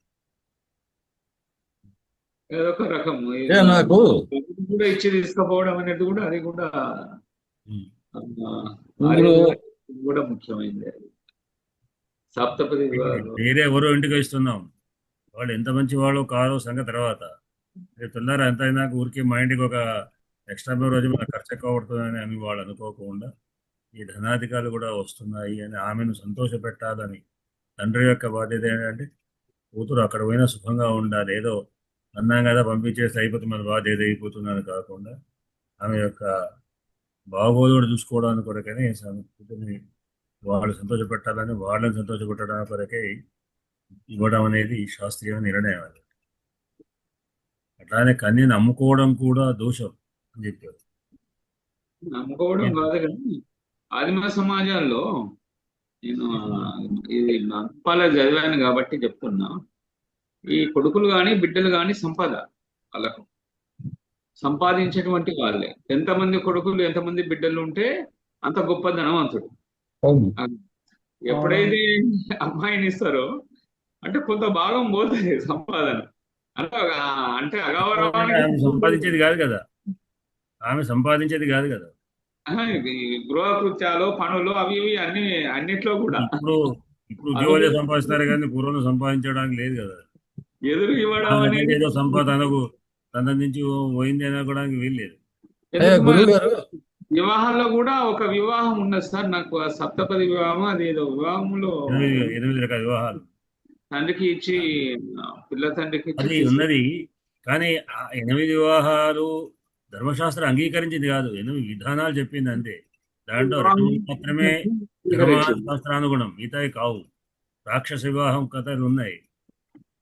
ఏదొక రకం నాకు కూడా ఇచ్చి తీసుకుపోవడం అనేది కూడా అది కూడా కూడా ముఖ్యమైనది. సప్తపది వేరే ఎవరో ఇంటికి ఇస్తున్నాం, వాళ్ళు ఎంత మంచి వాళ్ళు కారో సంగతి తర్వాత. రేపు తొందర ఎంత అయినాక ఊరికి మా ఇంటికి ఒక ఎక్స్ట్రా రోజు మన ఖర్చు ఎక్కువ పడుతుందని అని వాళ్ళు అనుకోకుండా ఈ ధనాధికారులు కూడా వస్తున్నాయి అని ఆమెను సంతోష పెట్టాలని తండ్రి యొక్క బాధ్యత ఏంటంటే కూతురు అక్కడ పోయినా సుఖంగా ఉండాలి. ఏదో అన్నాం కదా పంపించేస్తే అయిపోతుంది మన బాధ్యత అయిపోతుందని కాకుండా ఆమె యొక్క బాగోదుడు చూసుకోవడానికి కొరకనే కూతుర్ని వాళ్ళు సంతోషపెట్టాలని, వాళ్ళని సంతోషపెట్టడానికి కొరకే ఇవ్వడం అనేది శాస్త్రీయ నిర్ణయం. అది అట్లానే కన్యను అమ్ముకోవడం కూడా దోషం అని చెప్పారు. నమ్ముకోవడం కాదు కానీ ఆదిమ సమాజాల్లో నేను ఇది అంపాల చదివాను కాబట్టి చెప్తున్నా, ఈ కొడుకులు కానీ బిడ్డలు కానీ సంపద వాళ్ళకు సంపాదించేటువంటి వాళ్ళే. ఎంతమంది కొడుకులు ఎంతమంది బిడ్డలు ఉంటే అంత గొప్ప ధనవంతుడు. ఎప్పుడైతే అమ్మాయిని ఇస్తారో అంటే కొంత భాగం పోతుంది సంపాదన. అంటే అగౌరవానికి సంపాదించేది కాదు కదా, ఆమె సంపాదించేది కాదు కదా. గృహకృత్యాలు, పనులు అవి ఇవి అన్నిట్లో కూడా ఇప్పుడు ఉద్యోగాలు సంపాదిస్తారు కానీ పూర్వం సంపాదించడానికి లేదు కదా. ఎదురు ఇవ్వడం అనేది ఏదో సంపాదనకు తన నుంచి పోయింది అనుకోవడానికి వీల్లేదు. వివాహాల్లో కూడా ఒక వివాహం ఉన్నది సార్, నాకు సప్తపది వివాహం అది ఏదో వివాహంలో 8 రకాల వివాహాలు తండ్రికి ఇచ్చి పిల్ల తండ్రికి అది ఉన్నది. కానీ 8 వివాహాలు ధర్మశాస్త్రం అంగీకరించింది కాదు, 8 విధానాలు చెప్పింది అంతే. దాంట్లో 2 మాత్రమే ధర్మశాస్త్రానుగుణం, మిగతాయి కావు. రాక్షస వివాహం కథలు ఉన్నాయి.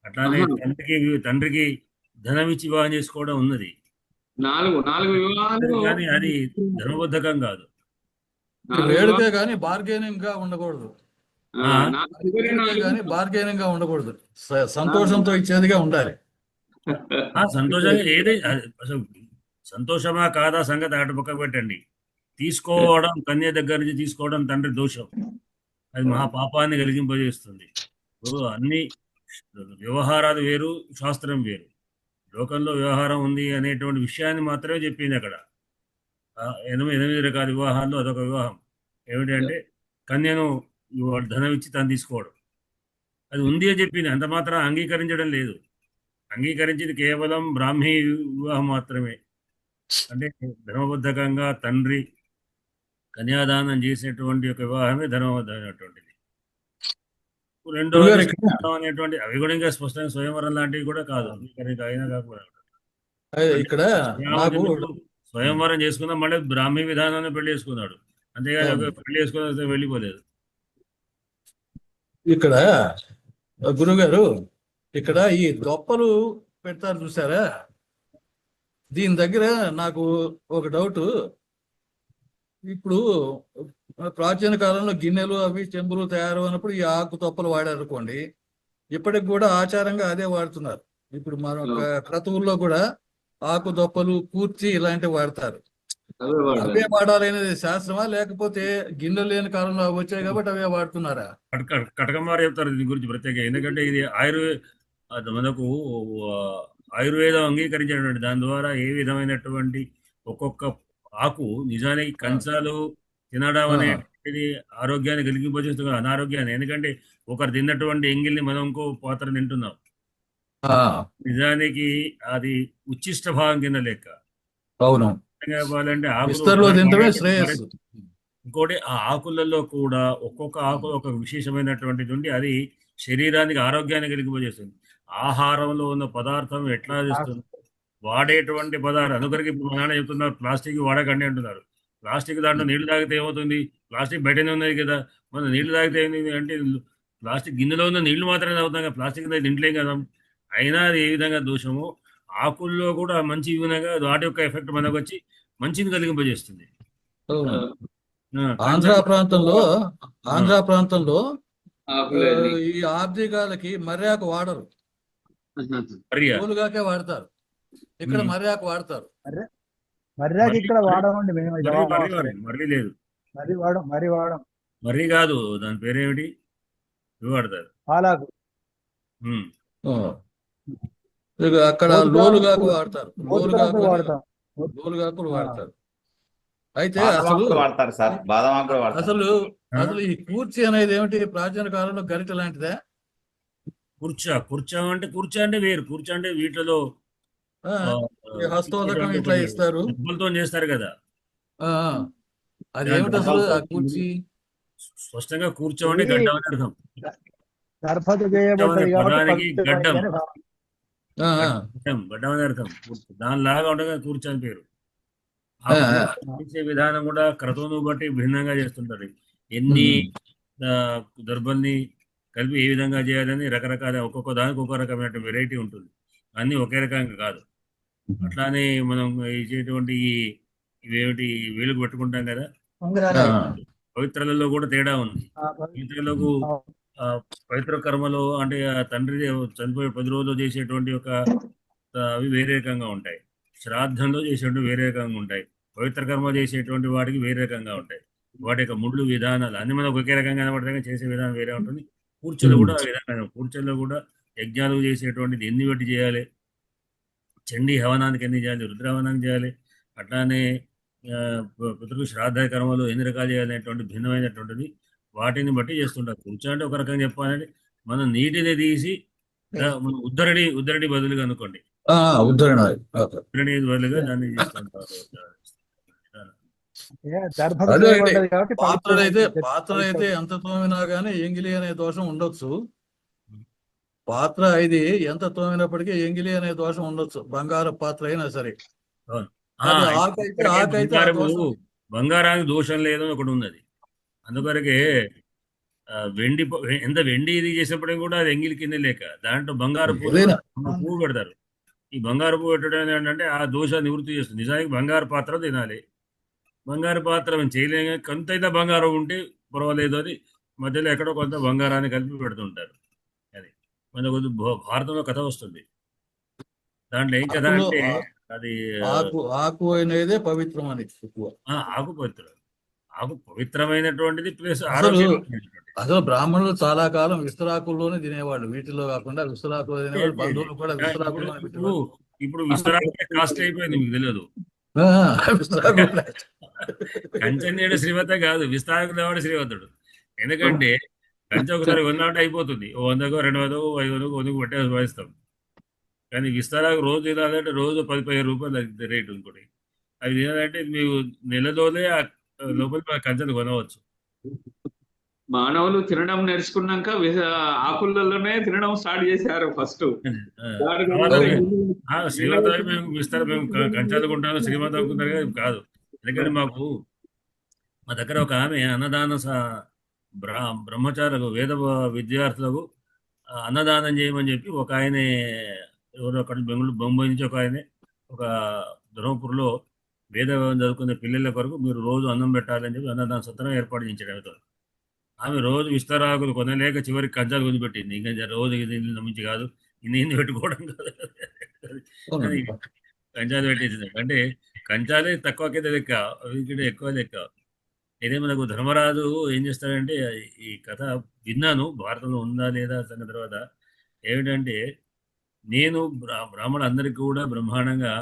అట్లానే తండ్రికి ధనం ఇచ్చి వివాహం చేసుకోవడం ఉన్నది. 4 వివాహాలు కానీ అది ధర్మబద్ధకం కాదు. వేడుకే కానీ బార్గెనింగ్ గా ఉండకూడదు, బార్గెనింగ్ గా ఉండకూడదు, సంతోషంతో ఇచ్చేదిగా ఉండాలి. సంతోషంగా ఏదే అసలు సంతోషమా కాదా సంగతి అటు పక్క పెట్టండి. తీసుకోవడం కన్య దగ్గర నుంచి తీసుకోవడం తండ్రి దోషం, అది మహాపాపాన్ని కలిగింపజేస్తుంది. అన్ని వ్యవహారాలు వేరు, శాస్త్రం వేరు. లోకంలో వ్యవహారం ఉంది అనేటువంటి విషయాన్ని మాత్రమే చెప్పింది అక్కడ. 8 రకాల వివాహాల్లో అదొక వివాహం. ఏమిటంటే కన్యను ధనం ఇచ్చి తను తీసుకోవడం, అది ఉంది అని చెప్పింది. అంత మాత్రం అంగీకరించడం లేదు. అంగీకరించింది కేవలం బ్రాహ్మీ వివాహం మాత్రమే. అంటే ధర్మబద్ధకంగా తండ్రి కన్యాదానం చేసేటువంటి ఒక వివాహమే ధర్మబద్ధమైనటువంటిది. రెండోది అనేటువంటి అవి కూడా ఇంకా స్పష్టంగా స్వయంవరం లాంటివి కూడా కాదు, అయినా కాకపోతే ఇక్కడ స్వయంవరం చేసుకున్నా మళ్ళీ బ్రాహ్మీ విధానాన్ని పెళ్లి చేసుకున్నాడు, అంతేగాని పెళ్లి చేసుకుని వెళ్ళిపోలేదు. ఇక్కడ గురుగారు ఇక్కడ ఈ గొప్పలు పెడతారు చూసారా, దీని దగ్గర నాకు ఒక డౌట్. ఇప్పుడు ప్రాచీన కాలంలో గిన్నెలు అవి చెంబులు తయారు అయినప్పుడు ఈ ఆకు తొప్పలు వాడారు అనుకోండి. ఇప్పటికి కూడా ఆచారంగా అదే వాడుతున్నారు. ఇప్పుడు మన క్రతువుల్లో కూడా ఆకు దొప్పలు కూర్చి ఇలాంటివి వాడతారు. అవే వాడాలి అనేది శాస్త్రమా, లేకపోతే గిన్నెలు లేని కాలంలో అవి వచ్చాయి కాబట్టి అవే వాడుతున్నారా? కటకమారు చెప్తారు దీని గురించి ప్రత్యేకంగా. ఎందుకంటే ఇది మనకు ఆయుర్వేదం అంగీకరించినటువంటి దాని ద్వారా ఏ విధమైనటువంటి ఒక్కొక్క ఆకు నిజానికి కంచాలు తినడం అనేటువంటిది ఆరోగ్యాన్ని కలిగింపజేస్తుంది, అనారోగ్యాన్ని. ఎందుకంటే ఒకరు తిన్నటువంటి ఎంగిల్ని మనం ఇంకో పాత్ర తింటున్నాం. నిజానికి అది ఉచ్చిష్ట భాగం కింద లెక్క. అవును, చెప్పాలంటే విస్తరలో తింటమే శ్రేయస్సు. ఇంకోటి ఆ ఆకులలో కూడా ఒక్కొక్క ఆకు ఒక విశేషమైనటువంటిది ఉండి అది శరీరానికి ఆరోగ్యాన్ని కలిగింపజేస్తుంది. ఆహారంలో ఉన్న పదార్థం ఎట్లా చేస్తుంది, వాడేటువంటి పదార్థం. అందుకరికి ఇప్పుడు మా నాన్న చెప్తున్నారు ప్లాస్టిక్ వాడకండి అంటున్నారు. ప్లాస్టిక్ దాంట్లో నీళ్లు తాగితే ఏమవుతుంది? ప్లాస్టిక్ బయటనే ఉన్నది కదా, మనం నీళ్లు తాగితే ఏమైంది అంటే ప్లాస్టిక్ గిన్నెలో ఉన్న నీళ్లు మాత్రమే తాగుతాం కదా, ప్లాస్టిక్ తింటలేం కదా. అయినా అది ఏ విధంగా దోషము, ఆకుల్లో కూడా మంచి విధంగా వాటి యొక్క ఎఫెక్ట్ మనకు వచ్చి మంచిని కలిగింపజేస్తుంది. ఆంధ్ర ప్రాంతంలో ఈ ఆబ్దికాలకి మర్యాకు వాడరు, పూలుగాకే వాడతారు. ఇక్కడ మర్యాకు వాడతారు. మర్యాకి ఇక్కడ వాడమండి మేము. మర్రి లేదు, మర్రి వాడం. మర్రి కాదు, దాని పేరేమిటి వాడతారు? పాలాకు. అక్కడ లోలుగాకు వాడతారు, లోలుగాకులు వాడతారు. అయితే అసలు ఈ కూర్చి అనేది ఏమిటి? ప్రాచీన కాలంలో గరిట లాంటిదే. కూర్చా అంటే వేరు. కూర్చా అంటే వీటిలో హస్తోదకం ఇట్లా ఇస్తారు, చేస్తారు కదా. అది ఏమిటి అసలు ఆ కూర్చి? స్పష్టంగా కూర్చోండి గడ్డం అని అర్థం. గడ్డం అని అర్థం. దానిలాగా ఉండగా కూర్చొని పేరు. చేసే విధానం కూడా క్రతువును బట్టి భిన్నంగా చేస్తుంటారు. ఎన్ని దర్భల్ని కలిపి ఏ విధంగా చేయాలని రకరకాల ఒక్కొక్క దానికి ఒక్కొక్క రకమైన వెరైటీ ఉంటుంది. అన్ని ఒకే రకంగా కాదు. అట్లానే మనం ఇచ్చేటువంటి ఇవేమిటి వేలుకు పెట్టుకుంటాం కదా, పవిత్రలలో కూడా తేడా ఉంది. పవిత్రలకు పవిత్ర కర్మలో అంటే ఆ తండ్రి చనిపోయే 10 రోజులు చేసేటువంటి ఒక అవి వేరే రకంగా ఉంటాయి. శ్రాద్ధంలో చేసేటువంటి వేరే రకంగా ఉంటాయి. పవిత్ర కర్మ చేసేటువంటి వాటికి వేరే రకంగా ఉంటాయి. వాటి యొక్క ముళ్ళు విధానాలు అన్ని మనకు ఒకే రకంగా కనబడతాయి, చేసే విధానం వేరే ఉంటుంది. కూర్చోలు కూడా ఆ విధంగా, కూర్చోల్లో కూడా యజ్ఞాలు చేసేటువంటిది ఎన్ని బట్టి చేయాలి, చండీ హవనానికి ఎన్ని చేయాలి, రుద్రహవనానికి చేయాలి, అట్లానే పితృ శ్రాద్ధ కర్మలు ఎన్ని రకాలు చేయాలనేటువంటి భిన్నమైనటువంటిది వాటిని బట్టి చేస్తుంటారు. కూర్చో అంటే ఒక రకంగా చెప్పాలంటే మనం నీటిని తీసి ఉద్దరడి బదులుగా అనుకోండి, ఉద్దరణి బదులుగా దాన్ని చేస్తుంటారు. పాత్రలైతే ఎంత తోమినా గానీ ఎంగిలి అనే దోషం ఉండొచ్చు. పాత్ర ఇది ఎంత తోమినప్పటికీ ఎంగిలి అనే దోషం ఉండొచ్చు, బంగారు పాత్ర అయినా సరే. బంగారానికి దోషం లేదని ఒకటి ఉన్నది. అందుకొరకే ఎంత వెండి ఇది చేసేప్పటికీ కూడా అది ఎంగిలి కింద లేక దాంట్లో బంగారు పువ్వు పెడతారు. ఈ బంగారు పువ్వు పెట్టడం ఏంటంటే ఆ దోషాన్ని నివృత్తి చేస్తుంది. నిజానికి బంగారు పాత్ర తినాలి. బంగారు పాత్ర మేము చేయలేము, కొంత బంగారం ఉంటే పర్వాలేదు, అది మధ్యలో ఎక్కడో కొంత బంగారాన్ని కలిపి పెడుతుంటారు. అది మనకు భారతంలో కథ వస్తుంది. దాంట్లో ఏం కథ అంటే అది ఆకు అనేది పవిత్రం అని ఎక్కువ. ఆకు పవిత్రం, ఆకు పవిత్రమైనటువంటిది ప్లస్ అసలు బ్రాహ్మణులు చాలా కాలం విస్తరాకుల్లోనే తినేవాళ్ళు, వీటిలో కాకుండా విస్తరాకులు తినేవాళ్ళు. బంధువులు కూడా విస్తరాకులు. ఇప్పుడు విస్తరాకు కాస్ట్ అయిపోయింది, మీకు తెలియదు. కంచె శ్రీవత కాదు, విస్తరాకు లేవాడు శ్రీవతుడు. ఎందుకంటే కంచె ఒకసారి 100 అయిపోతుంది, 100కో 200కో 500కో 100కు పట్టే భావిస్తాం. కానీ విస్తరాకు రోజు తినాలంటే రోజు 10-15 రూపాయలు రేటు. ఇంకోటి అవి తినాలంటే మీకు నెలలోనే లోపల కంచెలు కొనవచ్చు. మానవులు తినడం నేర్చుకున్నాక ఆకులలోనే తినడం స్టార్ట్ చేశారు ఫస్ట్. శ్రీమంతానికి మేము కంచాలు కొంటాము, శ్రీమంతం అనుకుంటారు కాదు. ఎందుకంటే మా దగ్గర ఒక ఆమె అన్నదాన బ్రహ్మచారులకు వేద విద్యార్థులకు అన్నదానం చేయమని చెప్పి ఒక ఆయన ఎవరో అక్కడ బొంబాయి నుంచి ఒక ఆయన ఒక ధర్మపూర్లో వేదం చదువుకునే పిల్లల కొరకు మీరు రోజు అన్నం పెట్టాలని చెప్పి అన్నదాన సత్రం ఏర్పాటు చేయించడం. ఆమె రోజు విస్తరాకులు కొనలేక చివరికి కంచాలు కొనిపెట్టింది. ఇంకా రోజు ఇది నమ్మించి కాదు, ఇన్ని పెట్టుకోవడం కాదు, అవునండి. కంచాలు పెట్టేసింది. అంటే కంచాలే తక్కువకైతే లెక్క, వీటికి ఎక్కువ లెక్క. ఇదే మనకు ధర్మరాజు ఏం చేస్తాడంటే, ఈ కథ విన్నాను, భారతంలో ఉందా లేదా అన్న తర్వాత ఏమిటంటే, నేను బ్రాహ్మణులు అందరికీ కూడా బ్రహ్మాండంగా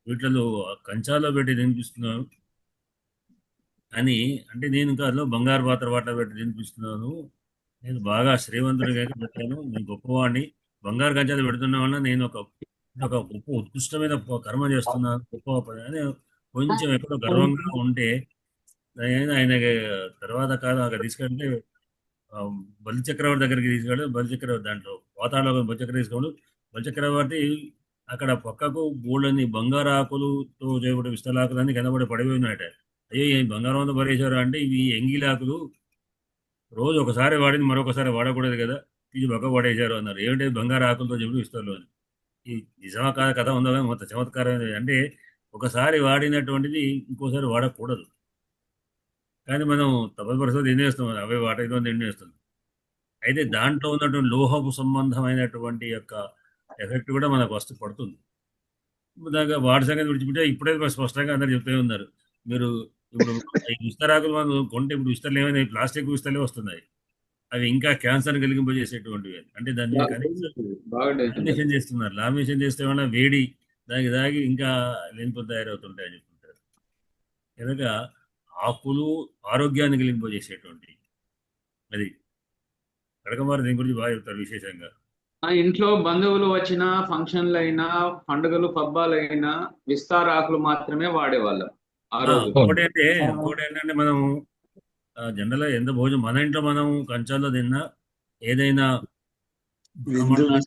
వీటిలో కంచాలో పెట్టి తినిపిస్తున్నాను అని, అంటే నేను ఇంకా అందులో బంగారు పాత్ర వాట పెట్టి తినిపిస్తున్నాను, నేను బాగా శ్రీమంతుడిగా పెట్టాను, నేను గొప్పవాడిని, బంగారు కంచాలు పెడుతున్న వల్ల నేను ఒక గొప్ప ఉత్కృష్టమైన కర్మ చేస్తున్నాను, గొప్ప అని కొంచెం ఎక్కడో గర్వంగా ఉంటే, ఆయన తర్వాత కాలం అక్కడ తీసుకెళ్తే బలిచక్రవర్తి దగ్గరికి తీసుకెళ్ళి, బలిచక్రవర్తి దాంట్లో పాతాళంలో బలిచక్రవర్తి తీసుకోవడం, బలిచక్రవర్తి అక్కడ పక్కకు బోళ్ళని బంగారు ఆకులతో చేయబడే విస్తలాకులన్నీ కనబడి పడిపోయినాయట. అయ్యో ఈ బంగారం అంతా పడేశారు అంటే, ఇవి ఎంగిలాకులు, రోజు ఒకసారి వాడింది మరొకసారి వాడకూడదు కదా, ఇది పక్క పడేశారు అన్నారు. ఏమిటి బంగారు ఆకులతో చెప్పి విస్తరలో అని. ఈ నిజమా కాదు కథ ఉందో కానీ మొత్తం చమత్కారం. అంటే ఒకసారి వాడినటువంటిది ఇంకోసారి వాడకూడదు, కానీ మనం తప్పని పరిస్థితి తినేస్తాం, అవే వాటితో తినేస్తాం. అయితే దాంట్లో ఉన్నటువంటి లోహపు సంబంధమైనటువంటి యొక్క ఎఫెక్ట్ కూడా మనకు పడుతుంది. దాకా వాటి సంగతి విడిచిపెట్టే ఇప్పుడే స్పష్టంగా అందరు చెప్తూ ఉన్నారు. మీరు ఇప్పుడు ఈ విస్తరాకులు మనం కొంటే ఇప్పుడు విస్తరలు ఏమైనా ప్లాస్టిక్ విస్తరలే వస్తున్నాయి, అవి ఇంకా క్యాన్సర్ కలిగింపజేసేటువంటివి. అంటే దాన్ని లామినేషన్ చేస్తున్నారు. లామినేషన్ చేస్తే ఏమన్నా వేడి దానికి దాగి ఇంకా లేనిపోతే తయారవుతుంటాయని చెప్తుంటారు. కనుక ఆకులు ఆరోగ్యాన్ని కలిగింపజేసేటువంటి అది కడకమారు దీని గురించి బాగా చెప్తారు విశేషంగా. ఇంట్లో బంధువులు వచ్చిన ఫంక్షన్లు అయినా పండుగలు పబ్బాలైనా విస్తార ఆకులు మాత్రమే వాడేవాళ్ళం ఆ రోజు. ఇంకోటి ఏంటంటే మనం జనరల్ గా ఎంత భోజనం మన ఇంట్లో మనం కంచాల్లో తిన్నా, ఏదైనా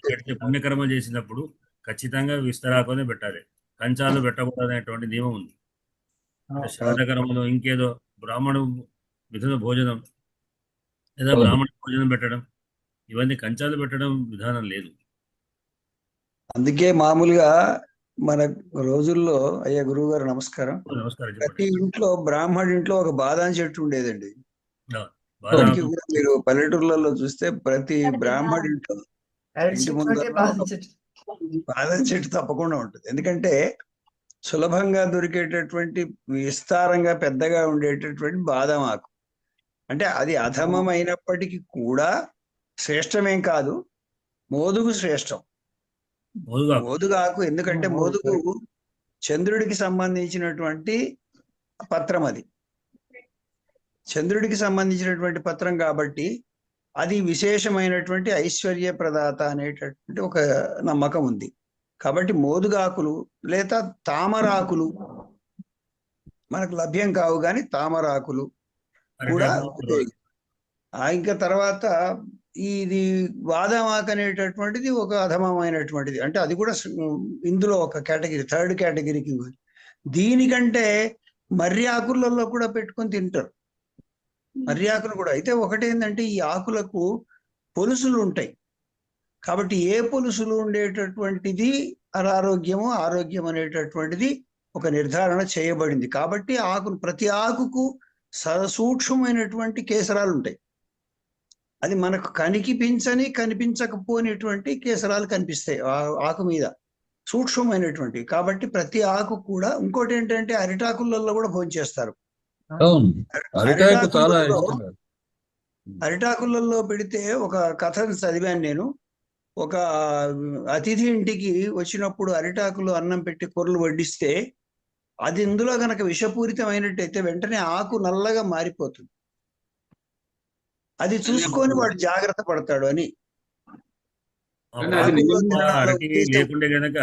పెడితే పుణ్యకర్మ చేసినప్పుడు ఖచ్చితంగా విస్తరాకునే పెట్టాలి, కంచాలు పెట్టకూడదు అనేటువంటి నియమం ఉంది. శ్రాద్ధకర్మలో ఇంకేదో బ్రాహ్మణు మిథున భోజనం లేదా బ్రాహ్మణ భోజనం పెట్టడం, ఇవన్నీ కంచాలు పెట్టడం విధానం లేదు. అందుకే మామూలుగా మన రోజుల్లో, అయ్యా గురువు గారు నమస్కారం, నమస్కారం. ప్రతి ఇంట్లో బ్రాహ్మణుడి ఇంట్లో ఒక బాదాం చెట్టు ఉండేదండి. బాదాం కూడా మీరు పల్లెటూర్లలో చూస్తే ప్రతి బ్రాహ్మణుడి ఇంట్లో ఇంటి ముందు బాదం చెట్టు తప్పకుండా ఉంటుంది. ఎందుకంటే సులభంగా దొరికేటటువంటి విస్తారంగా పెద్దగా ఉండేటటువంటి బాదం ఆకు, అంటే అది అధమం అయినప్పటికీ కూడా శ్రేష్టమేం కాదు, మోదుగు శ్రేష్టం. మోదుగు ఆకు, ఎందుకంటే మోదుగు చంద్రుడికి సంబంధించినటువంటి పత్రం, అది చంద్రుడికి సంబంధించినటువంటి పత్రం కాబట్టి అది విశేషమైనటువంటి ఐశ్వర్య ప్రదాత అనేటటువంటి ఒక నమ్మకం ఉంది. కాబట్టి మోదుగాకులు లేదా తామరాకులు మనకు లభ్యం కావు, కానీ తామరాకులు కూడా. ఇంకా తర్వాత ఇది బాదామాకు అనేటటువంటిది ఒక అధమమైనటువంటిది, అంటే అది కూడా ఇందులో ఒక కేటగిరీ, థర్డ్ కేటగిరీకి. దీనికంటే మర్రి ఆకులలో కూడా పెట్టుకొని తింటారు, మర్రి ఆకులు కూడా. అయితే ఒకటేంటంటే ఈ ఆకులకు పొలుసులు ఉంటాయి, కాబట్టి ఏ పొలుసులు ఉండేటటువంటిది అనారోగ్యము, ఆరోగ్యం అనేటటువంటిది ఒక నిర్ధారణ చేయబడింది. కాబట్టి ప్రతి ఆకుకు సూక్ష్మమైనటువంటి కేసరాలు ఉంటాయి. అది మనకు కనిపించకపోయినటువంటి కేసరాలు కనిపిస్తాయి ఆకు మీద, సూక్ష్మమైనటువంటి. కాబట్టి ప్రతి ఆకు కూడా. ఇంకోటి ఏంటంటే అరిటాకులలో కూడా భోంచేస్తారు. అరిటాకులలో పెడితే ఒక కథను చదివాను నేను. ఒక అతిథి ఇంటికి వచ్చినప్పుడు అరిటాకులు అన్నం పెట్టి కూరలు వడ్డిస్తే, అది ఇందులో గనక విషపూరితమైనట్టయితే వెంటనే ఆకు నల్లగా మారిపోతుంది. అది చూసుకొని వాడు జాగ్రత్త పడతాడు అని. లేకుంటే గనక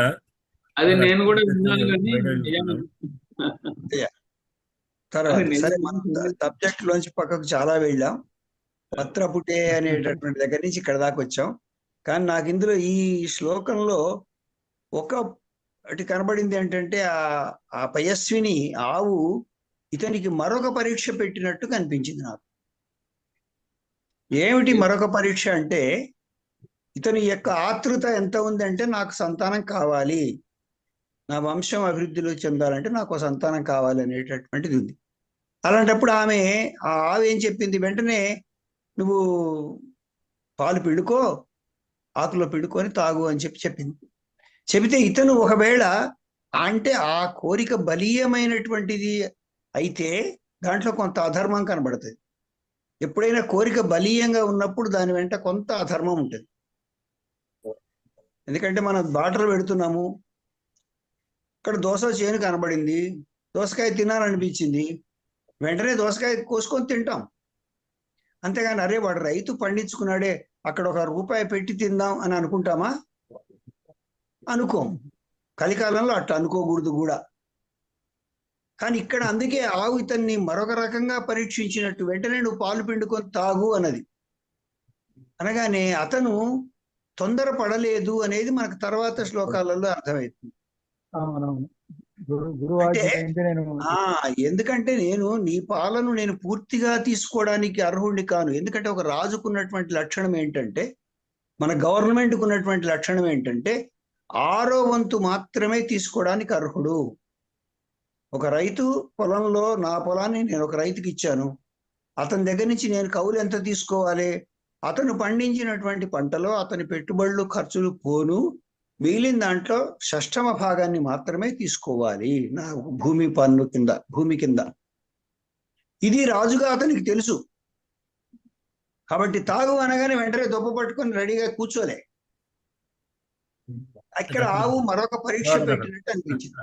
అది నేను కూడా విన్నాను. తర్వాత సరే, మనం సబ్జెక్ట్ లోంచి పక్కకు చాలా వెళ్ళాం. పత్రపుటే అనేటటువంటి దగ్గర నుంచి ఇక్కడ దాకా వచ్చాం. కానీ నాకు ఇందులో ఈ శ్లోకంలో ఒకటి కనబడింది ఏంటంటే, ఆ పయస్విని ఆవు ఇతనికి మరొక పరీక్ష పెట్టినట్టు కనిపించింది నాకు. ఏమిటి మరొక పరీక్ష అంటే, ఇతని యొక్క ఆతృత ఎంత ఉందంటే నాకు సంతానం కావాలి, నా వంశం అభివృద్ధిలో చెందాలంటే నాకు ఒక సంతానం కావాలి అనేటటువంటిది ఉంది. అలాంటప్పుడు ఆ ఆవు ఏం చెప్పింది, వెంటనే నువ్వు పాలు పిండుకో, ఆకులో పిండుకొని తాగు అని చెప్పింది. చెబితే ఇతను ఒకవేళ అంటే ఆ కోరిక బలీయమైనటువంటిది అయితే దాంట్లో కొంత అధర్మం కనబడుతుంది. ఎప్పుడైనా కోరిక బలీయంగా ఉన్నప్పుడు దాని వెంట కొంత అధర్మం ఉంటుంది. ఎందుకంటే మనం బాటలు పెడుతున్నాము, ఇక్కడ దోస చేను కనబడింది, దోసకాయ తినాలనిపించింది, వెంటనే దోసకాయ కోసుకొని తింటాం. అంతేగాని అరే వాడు రైతు పండించుకున్నాడే, అక్కడ ₹1 పెట్టి తిందాం అని అనుకుంటామా? అనుకోం. కలికాలంలో అట్లా అనుకోకూడదు కూడా. కానీ ఇక్కడ అందుకే ఆవు ఇతన్ని మరొక రకంగా పరీక్షించినట్టు, వెంటనే నువ్వు పాలు పిండుకొని తాగు అన్నది. అనగానే అతను తొందర పడలేదు అనేది మనకు తర్వాత శ్లోకాలలో అర్థమవుతుంది. ఎందుకంటే నీ పాలను నేను పూర్తిగా తీసుకోవడానికి అర్హుడిని కాను. ఎందుకంటే ఒక రాజుకున్నటువంటి లక్షణం ఏంటంటే, మన గవర్నమెంట్కు ఉన్నటువంటి లక్షణం ఏంటంటే 6వ వంతు మాత్రమే తీసుకోవడానికి అర్హుడు. ఒక రైతు పొలంలో నా పొలాన్ని నేను ఒక రైతుకి ఇచ్చాను, అతని దగ్గర నుంచి నేను కౌలు ఎంత తీసుకోవాలి? అతను పండించినటువంటి పంటలో అతని పెట్టుబడులు ఖర్చులు పోను, మిగిలిన దాంట్లో 6వ భాగాన్ని మాత్రమే తీసుకోవాలి నా భూమి పన్ను కింద, భూమి కింద. ఇది రాజుగా అతనికి తెలుసు. కాబట్టి తాగు అనగానే వెంటనే దొప్ప పట్టుకొని రెడీగా కూర్చోలే. అక్కడ ఆవు మరొక పరీక్ష పెట్టినట్టు అనిపించింది.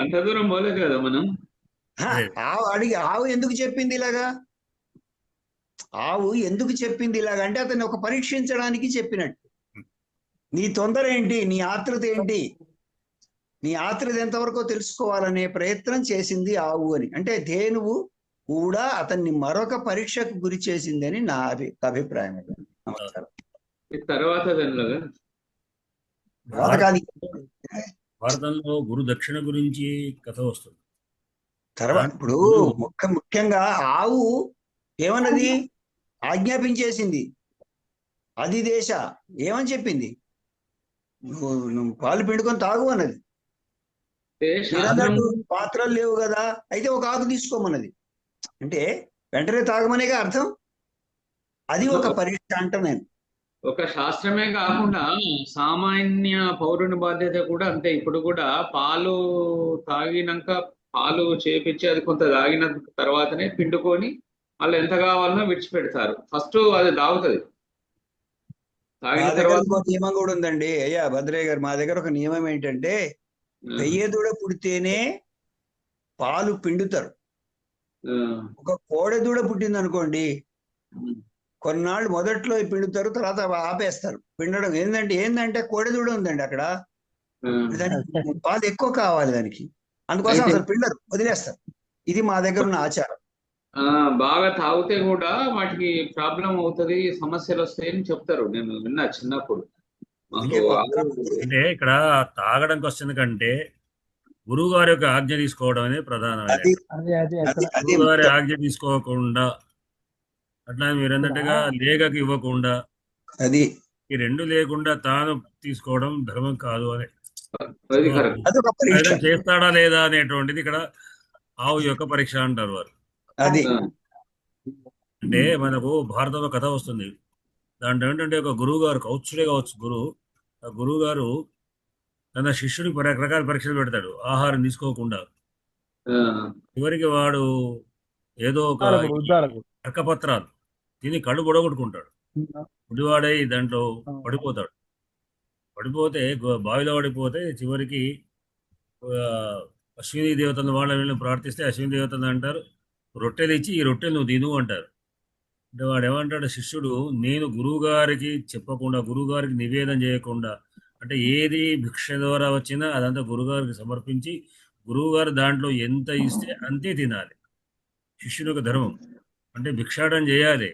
అంత దూరం పోలేదు కదా మనం. ఆవు ఎందుకు చెప్పింది ఇలాగా? ఆవు ఎందుకు చెప్పింది ఇలాగా అంటే అతన్ని ఒక పరీక్షించడానికి చెప్పినట్టు. నీ తొందర ఏంటి, నీ ఆత్రుత ఏంటి, నీ ఆత్రుత ఎంతవరకు తెలుసుకోవాలనే ప్రయత్నం చేసింది ఆవు అని. అంటే ధేనువు కూడా అతన్ని మరొక పరీక్షకు గురి చేసిందని నా అభిప్రాయం. నమస్కారం. తర్వాత భారతంలో గురు దక్షిణ గురించి కథ వస్తుంది. తర్వాత ఇప్పుడు ముఖ్యంగా ఆవు ఏమన్నది? ఆజ్ఞాపించేసింది. అది దేశ ఏమని చెప్పింది? నువ్వు పాలు పిండుకొని తాగు అన్నది. పాత్రలు లేవు కదా, అయితే ఒక ఆకు తీసుకోమన్నది. అంటే వెంటనే తాగమనేగా అర్థం. అది ఒక పరీక్ష అంట. నేను ఒక శాస్త్రమే కాకుండా సామాన్య పౌరుని బాధ్యత కూడా అంతే. ఇప్పుడు కూడా పాలు తాగినాక, పాలు చేపించి అది కొంత తాగిన తర్వాతనే పిండుకొని వాళ్ళు ఎంత కావాలనో విడిచిపెడతారు. ఫస్ట్ అది తాగుతుంది. నియమం కూడా ఉందండి అయ్యా భద్రయ్య గారు. మా దగ్గర ఒక నియమం ఏంటంటే, పెయ్యదూడ పుడితేనే పాలు పిండుతారు. ఒక కోడెదూడ పుట్టింది అనుకోండి, కొన్నాళ్ళు మొదట్లో పిండుతారు, తర్వాత ఆపేస్తారు పిండడం. ఏంటంటే కోడెదూడ ఉందండి అక్కడ, దానికి పాలు ఎక్కువ కావాలి దానికి, అందుకోసం అసలు పిండరు, వదిలేస్తారు. ఇది మా దగ్గర ఉన్న ఆచారం. బాగా తాగితే కూడా వాటికి ప్రాబ్లం అవుతుంది, సమస్యలు వస్తాయని చెప్తారు. నేను విన్నా చిన్నప్పుడు. అంటే ఇక్కడ తాగడం క్వశ్చన్ కంటే గురువు గారి యొక్క ఆజ్ఞ తీసుకోవడం అనేది ప్రధానమైనది. గురువు గారి ఆజ్ఞ తీసుకోకుండా, అట్లా మీరు అన్నట్టుగా లేఖకి ఇవ్వకుండా, అది ఈ రెండు లేకుండా తాను తీసుకోవడం ధర్మం కాదు అని చేస్తాడా లేదా అనేటువంటిది ఇక్కడ ఆవు యొక్క పరీక్ష అంటారు వారు. అది అంటే మనకు భారతంలో కథ వస్తుంది. దాంట్లో ఏంటంటే ఒక గురువు గారు, కౌత్సుడే కావచ్చు గురువు, ఆ గురువు గారు తన శిష్యుడికి రకరకాల పరీక్షలు పెడతాడు ఆహారం తీసుకోకుండా. చివరికి వాడు ఏదో ఒక అర్కపత్రాలు తిని కళ్ళు పొడగొట్టుకుంటాడు. గుడివాడై దాంట్లో పడిపోతాడు. పడిపోతే బావిలో పడిపోతే చివరికి అశ్విని దేవతలను వాళ్ళని ప్రార్థిస్తే అశ్విని దేవతలు అంటారు, రొట్టెలు ఇచ్చి ఈ రొట్టెలు నువ్వు తిను అంటారు. అంటే వాడు ఏమంటాడు, శిష్యుడు నేను గురువు గారికి చెప్పకుండా, గురువు గారికి నివేదన చేయకుండా, అంటే ఏది భిక్ష ద్వారా వచ్చినా అదంతా గురువుగారికి సమర్పించి గురువుగారు దాంట్లో ఎంత ఇస్తే అంతే తినాలి. శిష్యుని యొక్క ధర్మం అంటే భిక్షాటం చేయాలి,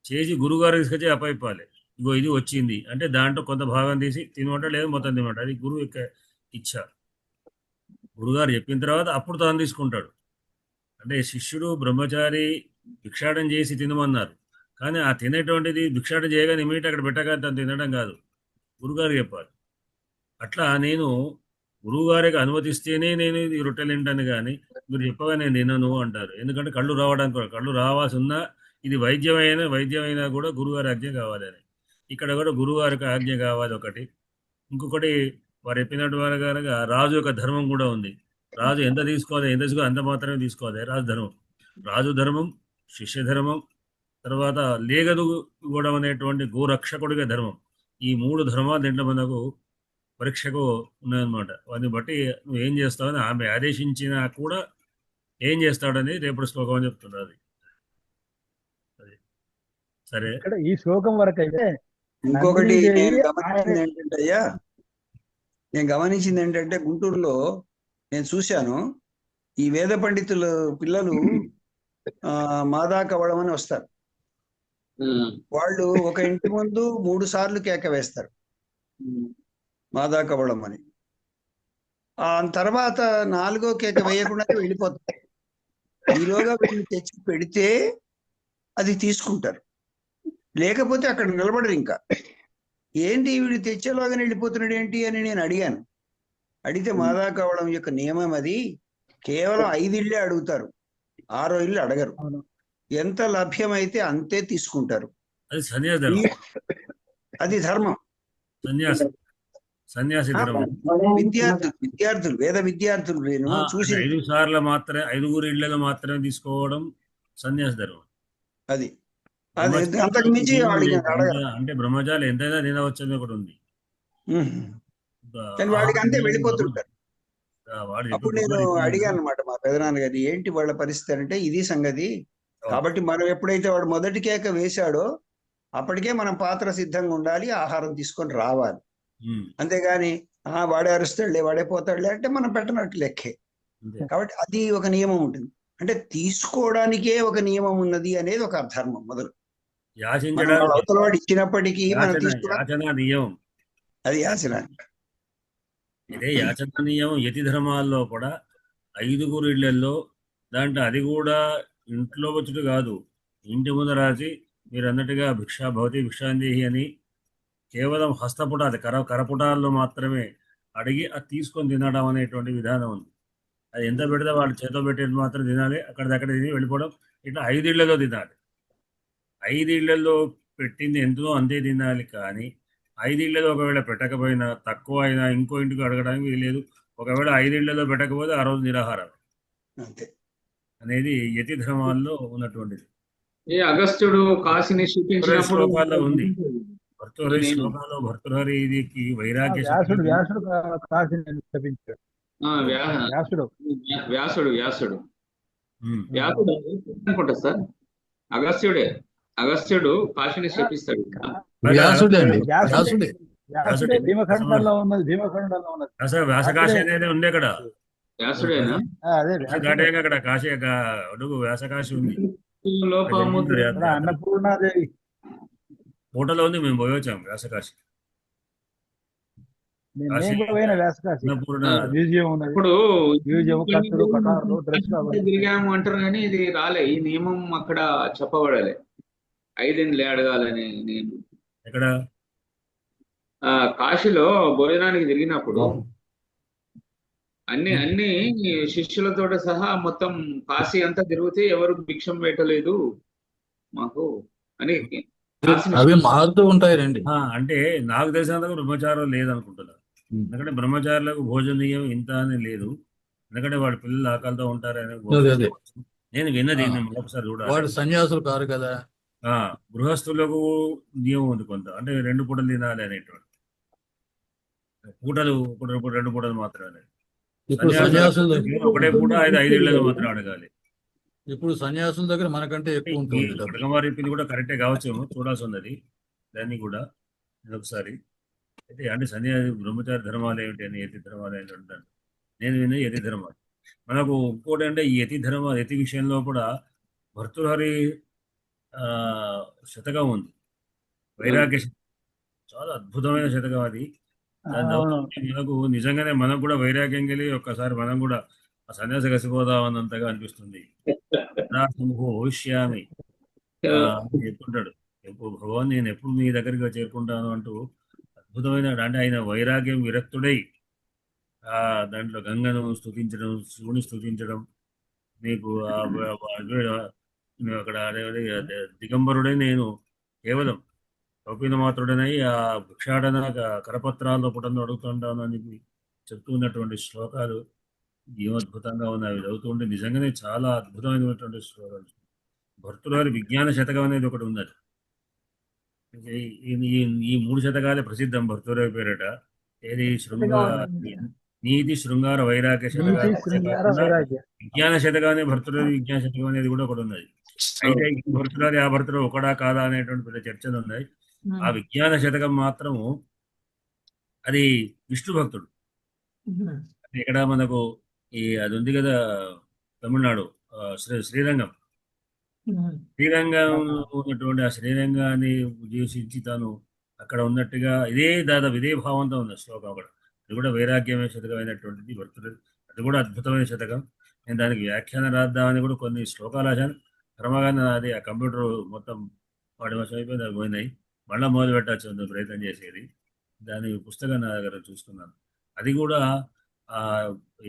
చేసి గురువుగారికి తీసుకొచ్చి అప్పయిప్పాలి. ఇగో ఇది వచ్చింది అంటే దాంట్లో కొంత భాగం తీసి తినమంట, లేదు మొత్తం తినమంట. అది గురువు యొక్క ఇచ్చ. గురువుగారు చెప్పిన తర్వాత అప్పుడు తాను తీసుకుంటాడు. అంటే శిష్యుడు బ్రహ్మచారి భిక్షాటం చేసి తినమన్నారు, కానీ ఆ తినేటువంటిది భిక్షాటం చేయగానే ఇమీడియట్ అక్కడ పెట్టగా తను తినడం కాదు, గురుగారు చెప్పాలి. అట్లా నేను గురువు గారికి అనుమతిస్తేనే నేను ఇది రొట్టెలు తింటాను, కానీ మీరు చెప్పగా నేను తినను అంటారు. ఎందుకంటే కళ్ళు రావడానికి కూడా, కళ్ళు రావాల్సి ఉన్నా ఇది వైద్యమైనా కూడా గురువుగారి ఆజ్ఞ కావాలి అని. ఇక్కడ కూడా గురువుగారికి ఆజ్ఞ కావాలి ఒకటి. ఇంకొకటి వారు చెప్పినట్టు వారుగా రాజు యొక్క ధర్మం కూడా ఉంది. రాజు ఎంత తీసుకోవాలి అంత మాత్రమే తీసుకోవాలి. రాజు ధర్మం, రాజు ధర్మం, శిష్య ధర్మం, తర్వాత లేగదు ఇవ్వడం అనేటువంటి గోరక్షకుడిగా ధర్మం. ఈ 3 ధర్మాలు దీంట్లో మనకు పరీక్షకు ఉన్నాయన్నమాట. వాటిని బట్టి నువ్వు ఏం చేస్తావని ఆమె ఆదేశించినా కూడా ఏం చేస్తాడని రేపటి శ్లోకం అని చెప్తున్నారు. అది సరే. ఇక్కడ ఈ శ్లోకం వరకు అయితే ఇంకొకటి నందినీదేవి నేను గమనించింది ఏంటంటే గుంటూరులో నేను చూశాను, ఈ వేద పండితులు పిల్లలు మాదా కవళం అని వస్తారు. వాళ్ళు ఒక ఇంటి ముందు 3 సార్లు కేక వేస్తారు మాదా కవళం అని. ఆ తర్వాత 4వ కేక వేయకుండా వెళ్ళిపోతారు. ఈలోగా వీళ్ళు తెచ్చి పెడితే అది తీసుకుంటారు, లేకపోతే అక్కడ నిలబడరు. ఇంకా ఏంటి వీడు తెచ్చేలాగానే వెళ్ళిపోతున్నాడు ఏంటి అని నేను అడిగాను. అడిగితే మాదా కవళం యొక్క నియమం అది, కేవలం 5 ఇళ్ళే అడుగుతారు, 6వ ఇల్లు అడగరు. ఎంత లభ్యమైతే అంతే తీసుకుంటారు. అది సన్యాసి ధర్మం, అది ధర్మం. సన్యాసి ధర్మం. విద్యార్థులు వేద విద్యార్థులు నేను చూసి 5 సార్లు మాత్రమే, 5 ఇళ్లలో మాత్రమే తీసుకోవడం సన్యాసి ధర్మం. అది అంతకు మించి అంటే బ్రహ్మచారి ఎంతైనా తినవచ్చని ఒకటి ఉంది. వాడికి అంతే వెళ్ళిపోతుంటారు. అప్పుడు నేను అడిగాను అనమాట మా పెదనాన్న గారి, ఏంటి వాళ్ళ పరిస్థితి అంటే ఇది సంగతి. కాబట్టి మనం ఎప్పుడైతే వాడు మొదటి కేక వేశాడో అప్పటికే మనం పాత్ర సిద్ధంగా ఉండాలి, ఆహారం తీసుకొని రావాలి. అంతేగాని వాడే అరుస్తాడులే, వాడే పోతాడులే అంటే మనం పెట్టనట్టు లెక్కే. కాబట్టి అది ఒక నియమం ఉంటుంది. అంటే తీసుకోవడానికే ఒక నియమం ఉన్నది అనేది ఒక ధర్మం. మొదలు అవతల వాడు ఇచ్చినప్పటికీ మనం నియమం, అది యాచన. ఇదే యాచన నియమం. యతి ధర్మాల్లో కూడా 5 ఇళ్లలో దాంట్లో అది కూడా ఇంట్లో వచ్చుడు కాదు, ఇంటి ముందు రాసి మీరు అన్నట్టుగా భిక్షా భవతి భిక్షాందేహి అని కేవలం హస్తపుటాలు కరపుటాల్లో మాత్రమే అడిగి అది తీసుకొని తినడం అనేటువంటి విధానం ఉంది. అది ఎంత పెడితే వాళ్ళు చేతిలో పెట్టేది మాత్రం తినాలి, అక్కడిదక్కడ తిని వెళ్ళిపోవడం. ఇట్లా 5 ఇళ్లలో తినాలి. 5 ఇళ్లలో పెట్టింది ఎంతో అంతే తినాలి. కానీ 5 ఇళ్లలో ఒకవేళ పెట్టకపోయినా తక్కువ అయినా ఇంకో ఇంటికి అడగడానికి వీలేదు. ఒకవేళ 5 ఇళ్లలో పెట్టకపోతే ఆ రోజు నిరాహారం అనేది యతి ధర్మాల్లో ఉన్నటువంటిది. ఈ అగస్త్యుడు కాశీని శ్లోకాల్లో ఉంది. భర్తృహరి శ్లోకాల్లో భర్తృహరికి వైరాగ్య వ్యాసుడు అనుకుంటా సార్. అగస్త్యుడు కాశీని శపిస్తాడు. భీమఖండంలో ఉన్నది, భీమఖండంలో ఉన్నది. వ్యాసకాశి అనేది ఉంది అక్కడ. వ్యాసుడేనా? అక్కడ కాశీ అడుగు వ్యాసకాశి ఉంది. అన్నపూర్ణాదేవి ఫోటోలో ఉంది, మేము పోయి వచ్చాం వ్యాసకాశి. తిరిగాము అంటారు కానీ ఇది రాలే. ఈ నియమం అక్కడ చెప్పబడాలి, 5 అడగాలని. నేను ఎక్కడ కాశీలో భోజనానికి తిరిగినప్పుడు అన్ని శిష్యులతో సహా మొత్తం కాశీ అంతా తిరిగితే ఎవరు భిక్షం పెట్టలేదు మాకు అని. అవి మారుతూ ఉంటాయి రండి. అంటే నాకు తెలిసినంత బ్రహ్మచారం లేదనుకుంటున్నారు. ఎందుకంటే బ్రహ్మచారులకు భోజనీయం ఇంత అని లేదు, ఎందుకంటే వాడు పిల్లలు ఆకలితో ఉంటారని నేను విన్నది. ఒకసారి చూడాలి. వాడు సన్యాసులు కారు కదా. గృహస్థులకు నియమం ఉంది కొంత, అంటే 2 పూటలు తినాలి అనేటువంటి. పూటలు 2 పూటలు మాత్రమే. ఇప్పుడు సన్యాసులు ఒకటే పూట 5 ఇళ్లలో మాత్రం అడగాలి. ఇప్పుడు సన్యాసుల దగ్గర మనకంటే ఎక్కువ ఉంటుంది. ఖడ్గమారి చెప్పింది కూడా కరెక్టే కావచ్చేమో, చూడాల్సి ఉన్నది దాన్ని కూడా ఒకసారి. అయితే అంటే సన్యాసి బ్రహ్మచారి ధర్మాలు ఏమిటి అని, యతి ధర్మాలు ఏంటి అంటాను నేను విన్న. యతి ధర్మాలు మనకు ఇంకోటి అంటే ఈ యతి విషయంలో కూడా భర్తృహరి శతకం ఉంది, వైరాగ్య శతకం. చాలా అద్భుతమైన శతకం అది. మనకు నిజంగానే మనకు కూడా వైరాగ్యం కలిగి ఒక్కసారి మనం కూడా ఆ సన్యాసి కసిపోదాం అన్నంతగా అనిపిస్తుంది. భవిష్యామి చెప్తుంటాడు, ఎప్పుడు భగవాన్ నేను ఎప్పుడు మీ దగ్గరికి చేరుకుంటాను అంటూ అద్భుతమైన. అంటే ఆయన వైరాగ్యం విరక్తుడై దాంట్లో గంగను స్తుతించడం, శివుని స్తుతించడం, నీకు అక్కడ దిగంబరుడై నేను కేవలం కౌపీన మాత్రుడనై ఆ భిక్షాటన కరపత్రాల్లో పుటను అడుగుతుంటానని చెప్తున్నటువంటి శ్లోకాలు ఏమద్భుతంగా ఉన్నాయి. అవి చదువుతుంటే నిజంగానే చాలా అద్భుతమైనటువంటి శ్లోకాలు. భర్తృహరి విజ్ఞాన శతకం అనేది ఒకటి ఉన్నది. ఈ 3 శతకాలే ప్రసిద్ధం భర్తృహరి పేరిట. ఏది నీతి శృంగార వైరాగ్య శతకాలు విజ్ఞాన శతకాన్ని భర్తృహరి విజ్ఞాన శతకం అనేది కూడా ఒకటి ఉన్నది. అయితే ఈ భర్తృహరి ఆ భర్తృహరి ఒకడా కాదా అనేటువంటి పెద్ద చర్చలు ఉన్నాయి. ఆ విజ్ఞాన శతకం మాత్రము అది విష్ణు భక్తుడు. ఇక్కడ మనకు అది ఉంది కదా తమిళనాడు శ్రీరంగం ఉన్నటువంటి ఆ శ్రీరంగాన్ని ఉద్దేశించి తాను అక్కడ ఉన్నట్టుగా దాదాపు ఇదే భావంతో ఉంది శ్లోకం అక్కడ. అది కూడా వైరాగ్యమైన శతకమైనటువంటిది భర్తృహరి. అది కూడా అద్భుతమైన శతకం. నేను దానికి వ్యాఖ్యానం రాద్దామని కూడా కొన్ని శ్లోకాలు రాశాను. క్రమంగా అది ఆ కంప్యూటర్ మొత్తం వాడి వశం అయిపోయింది, అది పోయినాయి. మళ్ళీ మొదలు పెట్టచ్చు ప్రయత్నం చేసేది. దాని పుస్తకం నా దగ్గర చూసుకున్నాను. అది కూడా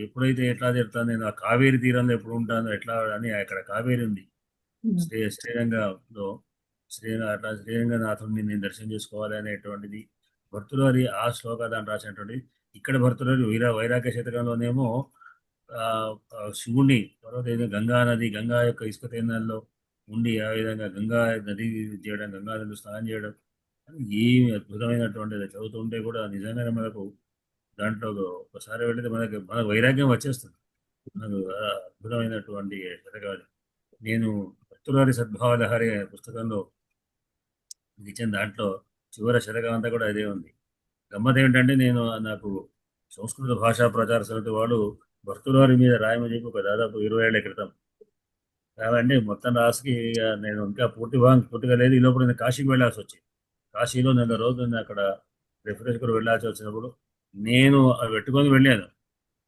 ఎప్పుడైతే ఎట్లా చెప్తాను నేను, ఆ కావేరి తీరంలో ఎప్పుడు ఉంటాను ఎట్లా అని, అక్కడ కావేరి ఉంది శ్రీరంగంలో. అట్లా శ్రీరంగనాథుడిని నేను దర్శనం చేసుకోవాలి అనేటువంటిది భర్తృహరి ఆ శ్లోకాన్ని రాసినటువంటి. ఇక్కడ భర్తృహరి వైరాగ్య శతకంలోనేమో శివుణ్ణి తర్వాత గంగా నది, గంగా యొక్క ఇసుక తేనెల్లో ఉండి ఆ విధంగా గంగా నది చేయడం, గంగా నది స్నానం చేయడం, ఏమి అద్భుతమైనటువంటిది. చదువుతుంటే కూడా నిజంగానే మనకు దాంట్లో ఒకసారి వెళితే మనకు వైరాగ్యం వచ్చేస్తుంది. మనకు అద్భుతమైనటువంటి శతకాలు. నేను భర్తృహరి సద్భావలహరి అనే పుస్తకంలో ఇచ్చిన దాంట్లో చివరి శతకం అంతా కూడా అదే ఉంది. గమ్మత్ ఏమిటంటే, నాకు సంస్కృత భాషా ప్రచార సమితి వాళ్ళు భర్తృహరి మీద రాయమని చెప్పి ఒక దాదాపు 20 ఏళ్ల క్రితం రావండి. మొత్తం రాసి నేను ఇంకా పూర్తిగా లేదు. ఈ లోపల నేను కాశీకి వెళ్ళాల్సి వచ్చింది. కాశీలో 4 రోజులు అక్కడ రిఫ్రెష్ కూడా వెళ్ళాల్సి వచ్చినప్పుడు నేను అవి పెట్టుకొని వెళ్ళాను.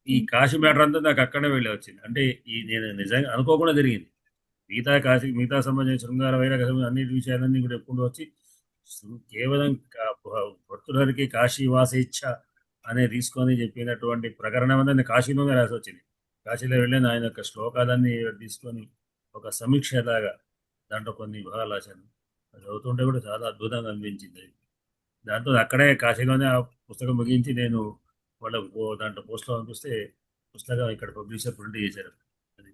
ఈ కాశీ మ్యాటర్ అంతా నాకు అక్కడే వెళ్ళి వచ్చింది. అంటే నేను నిజంగా అనుకోకుండా జరిగింది. మిగతా సంబంధించిన శృంగార వైరాగ్య అన్నిటి విషయాలన్నీ కూడా ఎప్పుడు వచ్చి కేవలం భర్తృహరికి కాశీ వాసేచ్ఛ అనే తీసుకొని చెప్పినటువంటి ప్రకరణం అంతా కాశీలోనే రాసి వచ్చింది. కాశీలో వెళ్ళిన ఆయన యొక్క శ్లోకాలన్నీ తీసుకొని ఒక సమీక్ష లాగా దాంట్లో కొన్ని భాగాలు రాశాను. అది చదువుతుంటే కూడా చాలా అద్భుతంగా అనిపించింది. దాంతో అక్కడే కాశీలోనే ఆ పుస్తకం ముగించి నేను వాళ్ళకు దాంట్లో పోస్ట్లో పంపిస్తే పుస్తకం ఇక్కడ పబ్లిషర్ ప్రింట్ చేశారు. అది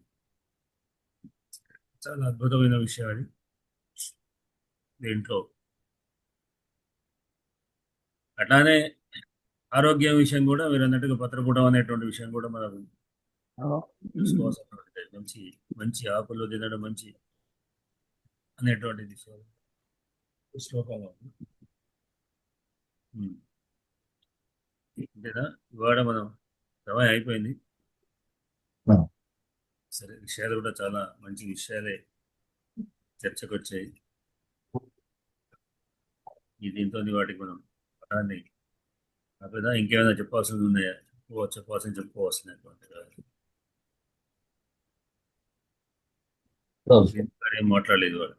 చాలా అద్భుతమైన విషయం. అది దీంట్లో అట్లానే ఆరోగ్యం విషయం కూడా మీరు అన్నట్టుగా పత్రపుటం అనేటువంటి విషయం కూడా మనం చూసుకోవాల్సినటువంటి మంచి మంచి ఆకులు తినడం మంచి అనేటువంటిది శ్లోకాలు. అంతేనా? ఇవాళ మనం సమయం అయిపోయింది. సరే, విషయాలు కూడా చాలా మంచి విషయాలే చర్చకు వచ్చాయి. దీంతో వాటికి మనం పటాన్ని కాకపోతే ఇంకేమైనా చెప్పాల్సింది ఉన్నాయా? చెప్పుకోవాల్సినటువంటి ఏం మాట్లాడలేదు వాడు.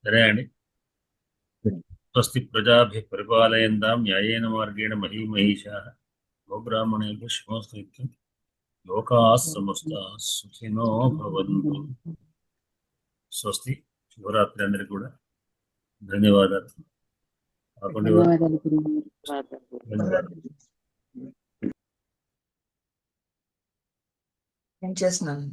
సరే అండి. స్వస్తి ప్రజాభిః పరిపాలయంతాం న్యాయేన మార్గేణ మహీమహీషాః గోబ్రాహ్మణేభ్యః శుభమస్తు నిత్యం. లోకాః సమస్తాః సుఖినో భవంతు. స్వస్తి. శివరాత్రి అందరికీ కూడా ధన్యవాదాలు. నేను చేస్తున్నాను.